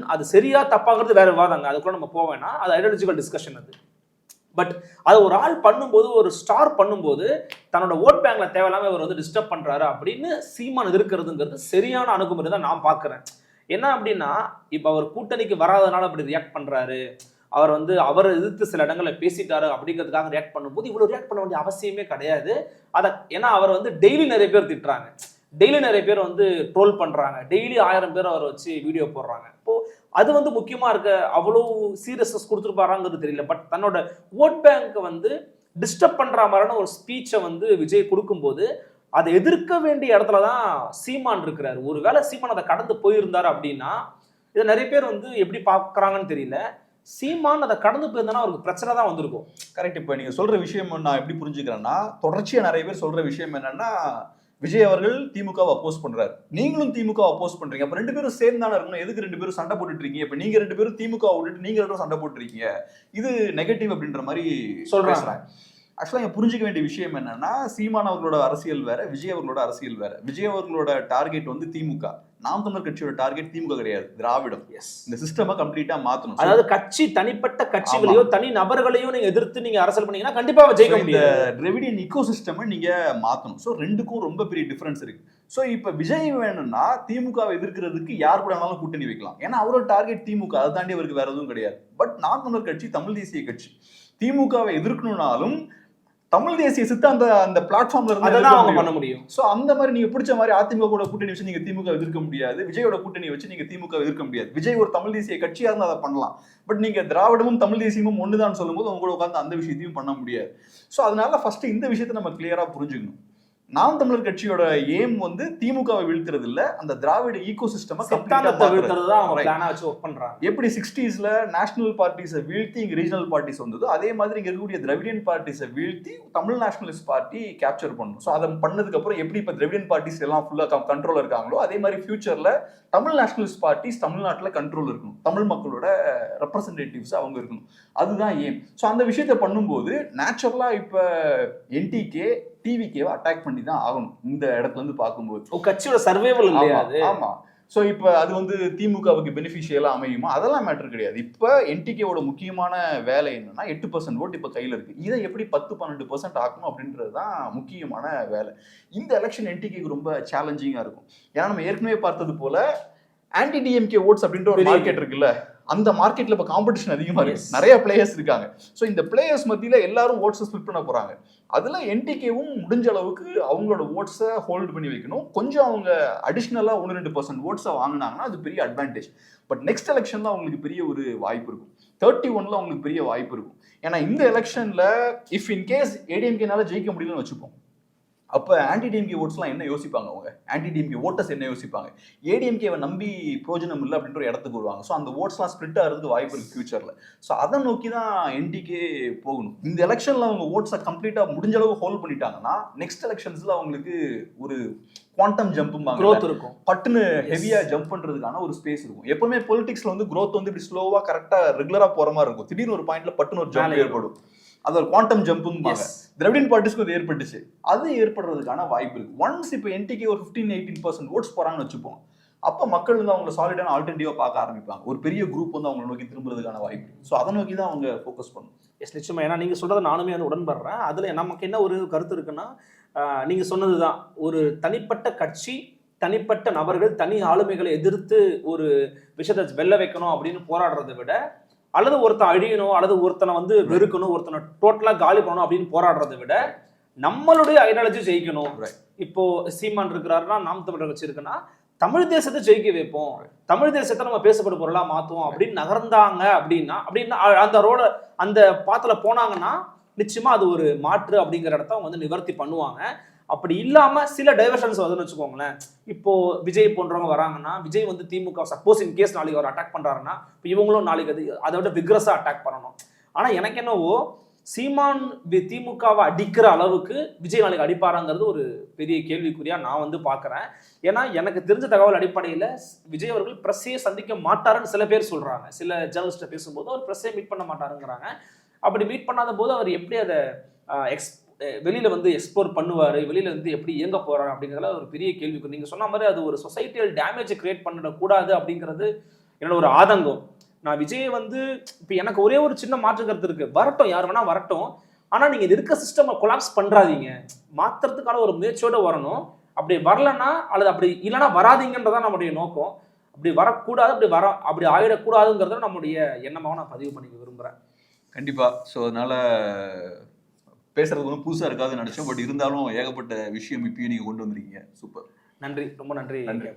அது சரியா தப்பாங்கிறது வேற விவாதங்க, அதுக்குள்ள நம்ம போவேன்னா அது ஐடியாலஜிக்கல் டிஸ்கஷன். அது பட் அதை ஒரு ஆள் பண்ணும்போது, ஒரு ஸ்டார் பண்ணும்போது தன்னோட ஓட் பேங்க்ல தேவையில்லாம அவர் வந்து டிஸ்டர்ப் பண்றாரு அப்படின்னு சீமான் எதிர்க்கிறதுங்கிறது சரியான அணுகுமுறை தான் நான் பாக்குறேன். என்ன அப்படின்னா, இப்ப அவர் கூட்டணிக்கு வராதனால அப்படி ரியாக்ட் பண்றாரு, அவர் வந்து அவரை எதிர்த்து சில இடங்களை பேசிட்டாரு அப்படிங்கிறதுக்காக ரியாக்ட் பண்ணும்போது இவ்வளவு ரியாக்ட் பண்ண வேண்டிய அவசியமே கிடையாது. ஏன்னா அவர் வந்து டெய்லி நிறைய பேர் திட்டுறாங்க, டெய்லி நிறைய பேர் வந்து ட்ரோல் பண்றாங்க, டெய்லி 1000 பேர் அவரை வச்சு வீடியோ போடுறாங்க. இப்போ அது வந்து முக்கியமா இருக்க அவ்வளவு சீரியஸ்னஸ் கொடுத்துருப்பாராங்கிறது தெரியல. பட் தன்னோட ஓட் பேங்க் வந்து டிஸ்டர்ப் பண்ற மாதிரியான ஒரு ஸ்பீச்சை வந்து விஜய் கொடுக்கும்போது அதை எதிர்க்க வேண்டிய இடத்துலதான் சீமான் இருக்கிறாரு. ஒருவேளை சீமான் அதை கடந்து போயிருந்தாரு அப்படின்னா இதை நிறைய பேர் வந்து எப்படி பாக்குறாங்கன்னு தெரியல. சீமான் அதை கடந்து போயிருந்தா அவருக்கு பிரச்சனை தான் வந்திருக்கும். கரெக்ட். இப்ப நீங்க சொல்ற விஷயம் நான் எப்படி புரிஞ்சுக்கிறேன்னா, தொடர்ச்சியா நிறைய பேர் சொல்ற விஷயம் என்னன்னா, விஜய் அவர்கள் திமுகவை அப்போஸ் பண்றாரு, நீங்களும் திமுக அப்போஸ் பண்றீங்க, அப்ப 2 பேரும் சேர்ந்து தானே இருக்கணும், எதுக்கு 2 பேரும் சண்டை போட்டுட்டு இருக்கீங்க, இப்ப நீங்க 2 பேரும் திமுக விட்டுட்டு நீங்க 2 பேரும் சண்டை போட்டுருக்கீங்க, இது நெகட்டிவ் அப்படின்ற மாதிரி சொல்றாங்க. ஆக்சுவலா இங்க புரிஞ்சுக்க வேண்டிய விஷயம் என்னன்னா, சீமான் அவர்களோட அரசியல் வேற, விஜய் அவர்களோட அரசியல் வேற. விஜய் அவர்களோட டார்கெட் வந்து திமுக, நாம் தமிழர் கட்சியோட டார்கெட் திமுக கிடையாது, திராவிடம். இந்த சிஸ்டமை கம்ப்ளீட்டா மாத்தணும். அதாவது கட்சி தனிப்பட்ட கட்சிகளையோ தனி நபர்களையும் நீங்க எதிர்த்து நீங்க அரசியல் பண்ணீங்கன்னா கண்டிப்பா ஜெயிக்க முடியாது. இந்த திராவிடியன் ஈகோ சிஸ்டமை நீங்க மாத்தணும். சோ ரெண்டுக்கும் ரொம்ப பெரிய டிஃபரன்ஸ் இருக்கு. சோ இப்ப விஜய் வேணும்னா திமுகவை எதிர்க்கிறதுக்கு யார் கூட வேணாலும் கூட்டணி வைக்கலாம், ஏன்னா அவரோட டார்கெட் திமுக, அதை தாண்டி அவருக்கு வேற எதுவும் கிடையாது. பட் நாம் தமிழர் கட்சி தமிழ் தேசிய கட்சி, திமுகவை எதிர்க்கணும்னாலும் தமிழ் தேசிய சித்தாந்த அந்த பிளாட்ஃபார்ம்ல இருந்து பண்ண முடியும். சோ அந்த மாதிரி நீங்க பிடிச்ச மாதிரி அதிமுக கூட கூட்டணி வச்சு நீங்க திமுக எதிர்க்க முடியாது, விஜயோட கூட்டணி வச்சு நீங்க திமுக எதிர்க்க முடியாது. விஜய் ஒரு தமிழ் தேசிய கட்சியா இருந்தா அதை பண்ணலாம். பட் நீங்க திராவிடமும் தமிழ் தேசியமும் ஒண்ணுதான் சொல்லும் போது உங்களோட உட்கார்ந்து அந்த விஷயத்தையும் பண்ண முடியாது. சோ அதனால ஃபர்ஸ்ட் இந்த விஷயத்தை நம்ம கிளியரா புரிஞ்சுக்கணும். நாம் தமிழர் கட்சியோட எய்ம் வந்து திமுகவை வீழ்த்துறது இல்ல, அந்த திராவிட ஈகோ சிஸ்டமை எப்படி 60ஸ்ல நேஷனல் பார்ட்டிஸை வீழ்த்தி இங்க ரீஜனல் பார்ட்டிஸ் வந்ததோ அதே மாதிரி இங்க இருக்கக்கூடிய திராவிடியன் பார்ட்டிஸை வீழ்த்தி தமிழ் நேஷனலிஸ்ட் பார்ட்டி கேப்சர் பண்ணணும். ஸோ அதை பண்ணதுக்கு அப்புறம் எப்படி இப்ப திராவிடியன் பார்ட்டிஸ் எல்லாம் ஃபுல்லா கண்ட்ரோல் இருக்காங்களோ அதே மாதிரி ஃபியூச்சர்ல தமிழ் நேஷனலிஸ்ட் பார்ட்டிஸ் தமிழ்நாட்டில் கண்ட்ரோல் இருக்கணும், தமிழ் மக்களோட ரெப்ரசன்டேட்டிவ்ஸ் அவங்க இருக்கணும், அதுதான் ஏம். ஸோ அந்த விஷயத்த பண்ணும்போது நேச்சுரலா இப்ப என்டிகே டிவிகேவை அட்டாக் பண்ணி தான் ஆகணும் இந்த இடத்துல இருந்து பார்க்கும்போது. கட்சியோட சர்வைவல் இல்லையா? ஆமா. ஸோ இப்போ அது வந்து திமுகவுக்கு பெனிஃபிஷியலாக அமையுமா, அதெல்லாம் மேட்டர் கிடையாது. இப்போ என்டிகேவோட முக்கியமான வேலை என்னன்னா 8% ஓட்டு இப்போ கையில் இருக்கு, இதை எப்படி 10-12% ஆக்கணும் அப்படின்றது தான் முக்கியமான வேலை. இந்த எலெக்ஷன் என்டிகேக்கு ரொம்ப சேலஞ்சிங்காக இருக்கும். ஏன்னா நம்ம ஏற்கனவே பார்த்தது போல ஆன்டி டிஎம்கே ஓட்ஸ் அப்படின்ற ஒரு மார்க்கெட் இருக்குல்ல, அந்த மார்க்கெட்ல இப்ப காம்படிஷன் அதிகமா இருக்கு, Yes. நிறைய பிளேயர்ஸ் இருக்காங்க. ஸோ இந்த பிளேயர்ஸ் மத்தியில எல்லாரும் ஓட்ஸ் ஸ்பிளிட் பண்ண போறாங்க. அதுல என்டிகேவும் முடிஞ்ச அளவுக்கு அவங்களோட ஓட்ஸை ஹோல்டு பண்ணி வைக்கணும். கொஞ்சம் அவங்க அடிஷ்னலா 1-2% ஓட்ஸை வாங்கினாங்கன்னா அது பெரிய அட்வான்டேஜ். பட் நெக்ஸ்ட் எலெக்ஷன்ல அவங்களுக்கு பெரிய ஒரு வாய்ப்பு இருக்கும். 31ல அவங்களுக்கு பெரிய வாய்ப்பு இருக்கும். ஏன்னா இந்த எலெக்ஷன்ல இஃப் இன் கேஸ் ஏடிஎம்கேனால ஜெயிக்க முடியலன்னு வச்சுப்போம், அப்போ ஆன்டி டிஎம்கே ஓட்ஸ்லாம் என்ன யோசிப்பாங்க? அவங்க ஆன்டி டிஎம்கே ஓட்டர்ஸ் என்ன யோசிப்பாங்க? ஏடிஎம்கேவை நம்பி பிரோஜனம் இல்லை அப்படின்ற ஒரு இடத்துக்கு வருவாங்க. ஸோ அந்த ஓட்ஸ்லாம் ஸ்ப்ளிட் ஆகிறதுக்கு வாய்ப்பு இருக்குது ஃபியூச்சரில். ஸோ அதை நோக்கி தான் என்டிகே போகணும். இந்த எலெக்ஷனில் அவங்க ஓட்ஸை கம்ப்ளீட்டாக முடிஞ்ச அளவு ஹோல்ட் பண்ணிட்டாங்கன்னா நெக்ஸ்ட் எலெக்ஷன்ஸில் அவங்களுக்கு ஒரு குவாண்டம் ஜம்ப்பும்பாங்க, growth இருக்கும், பட்டுன்னு ஹெவியா ஜம்ப் பண்றதுக்கான ஒரு ஸ்பேஸ் இருக்கும். எப்பவுமே பொலிட்டிக்ஸ்ல வந்து growth வந்து இப்படி ஸ்லோவா கரெக்டா ரெகுலரா போற மாதிரி இருக்கும். திடீர்னு ஒரு பாயிண்ட்ல பட்டுன்னு ஒரு ஜம்ப் ஏற்படும். அது ஒரு குவாண்டம் ஜம்ப்பும்பாங்க. திராவிடன் பார்ட்டிஸ்க்கு அது ஏற்பட்டுச்சு. அது ஏற்படுறதுக்கான வாய்ப்பு இருக்கு. ஒன்ஸ் இப்போ என்டிகே ஒரு 15-18% ஓட்ஸ் போறாங்கன்னு வச்சுப்போம், அப்போ மக்கள் வந்து அவங்களை சாலிடான ஆல்டர்னேட்டிவா பார்க்க ஆரம்பிப்பாங்க. ஒரு பெரிய குரூப் வந்து அவங்களை நோக்கி திரும்புறதுக்கான வாய்ப்பு. ஸோ அதை நோக்கி தான் அவங்க ஃபோக்கஸ் பண்ணணும். எஸ் நிச்சயமா. ஏன்னா நீங்க சொல்றதை நானுமே வந்து உடன்படுறேன். அதுல நமக்கு என்ன ஒரு கருத்து இருக்குன்னா, நீங்க சொன்னதுதான், ஒரு தனிப்பட்ட கட்சி, தனிப்பட்ட நபர்கள், தனி ஆளுமைகளை எதிர்த்து ஒரு விஷயத்தை வெல்ல வைக்கணும் அப்படின்னு போராடுறதை விட, அல்லது ஒருத்தன் அழியணும், அல்லது ஒருத்தனை வந்து வெறுக்கணும், ஒருத்தனை டோட்டலா காலி பண்ணணும் அப்படின்னு போராடுறதை விட நம்மளுடைய ஐடியாலஜி ஜெயிக்கணும். இப்போ சீமான் இருக்கிறாருன்னா, நாம் தமிழர் கட்சி இருக்குன்னா தமிழ் தேசத்தை ஜெயிக்க வைப்போம், தமிழ் தேசத்தை நம்ம பேசப்படும் பொருளா மாத்துவோம் அப்படின்னு நகர்ந்தாங்க அப்படின்னா அந்த ரோட அந்த பாத்துல போனாங்கன்னா நிச்சயமா அது ஒரு மாற்று அப்படிங்கிற இடத்த அவங்க வந்து நிவர்த்தி பண்ணுவாங்க. அப்படி இல்லாம சில டைவர்ஷன்ஸ் வந்து வச்சுக்கோங்களேன், இப்போ விஜய் போன்றவங்க வராங்கன்னா, விஜய் வந்து திமுக சப்போஸ் இன் கேஸ் நாளைக்கு அவர் அட்டாக் பண்றாருன்னா, இப்போ இவங்களும் நாளைக்கு அதை விட விக்ரஸா அட்டாக் பண்ணணும். ஆனா எனக்கு என்னவோ சீமான் திமுகவை அடிக்கிற அளவுக்கு விஜய் நாளைக்கு அடிப்பாராங்கிறது ஒரு பெரிய கேள்விக்குறியா நான் வந்து பாக்குறேன். ஏன்னா எனக்கு தெரிஞ்ச தகவல் அடிப்படையில விஜய் அவர்கள் பிரஸ்ஸையே சந்திக்க மாட்டாருன்னு சில பேர் சொல்றாங்க. சில ஜேர்னலிஸ்ட்டை பேசும்போது அவர் பிரஸ்ஸையே மீட் பண்ண மாட்டாருங்கிறாங்க. அப்படி மீட் பண்ணாத போது அவர் எப்படி அதை வெளியில வந்து எக்ஸ்ப்ளோர் பண்ணுவாரு, வெளியில வந்து எப்படி இயங்க போறாரு அப்படிங்கிறதுல ஒரு பெரிய கேள்விக்குறி. நீங்க சொன்ன மாதிரி அது ஒரு சொசைட்டியல் டேமேஜ் கிரியேட் பண்ணிடக்கூடாது அப்படிங்கிறது என்னோட ஒரு ஆதங்கம். நான் விஜய் வந்து இப்போ எனக்கு ஒரே ஒரு சின்ன மாற்று கருத்து இருக்கு, வரட்டும், யார் வேணா வரட்டும், ஆனா நீங்க இருக்க சிஸ்டம் கொலாப்ஸ் பண்றாதீங்க, மாத்துறதுக்கான ஒரு முயற்சியோட வரணும். அப்படி வரலன்னா அல்லது அப்படி இல்லைன்னா வராதிங்கன்றதான் நம்முடைய நோக்கம். அப்படி வரக்கூடாது, அப்படி ஆயிடக்கூடாதுங்கிறத நம்முடைய எண்ணமாக நான் பதிவு பண்ணிக்க விரும்புறேன். கண்டிப்பா. ஸோ அதனால பேசுறதுக்கு வந்து புதுசா இருக்காதுன்னு நினைச்சோம். பட் இருந்தாலும் ஏகப்பட்ட விஷயம் இப்பயும் நீங்க கொண்டு வந்திருக்கீங்க. சூப்பர். நன்றி, ரொம்ப நன்றி. நன்றி.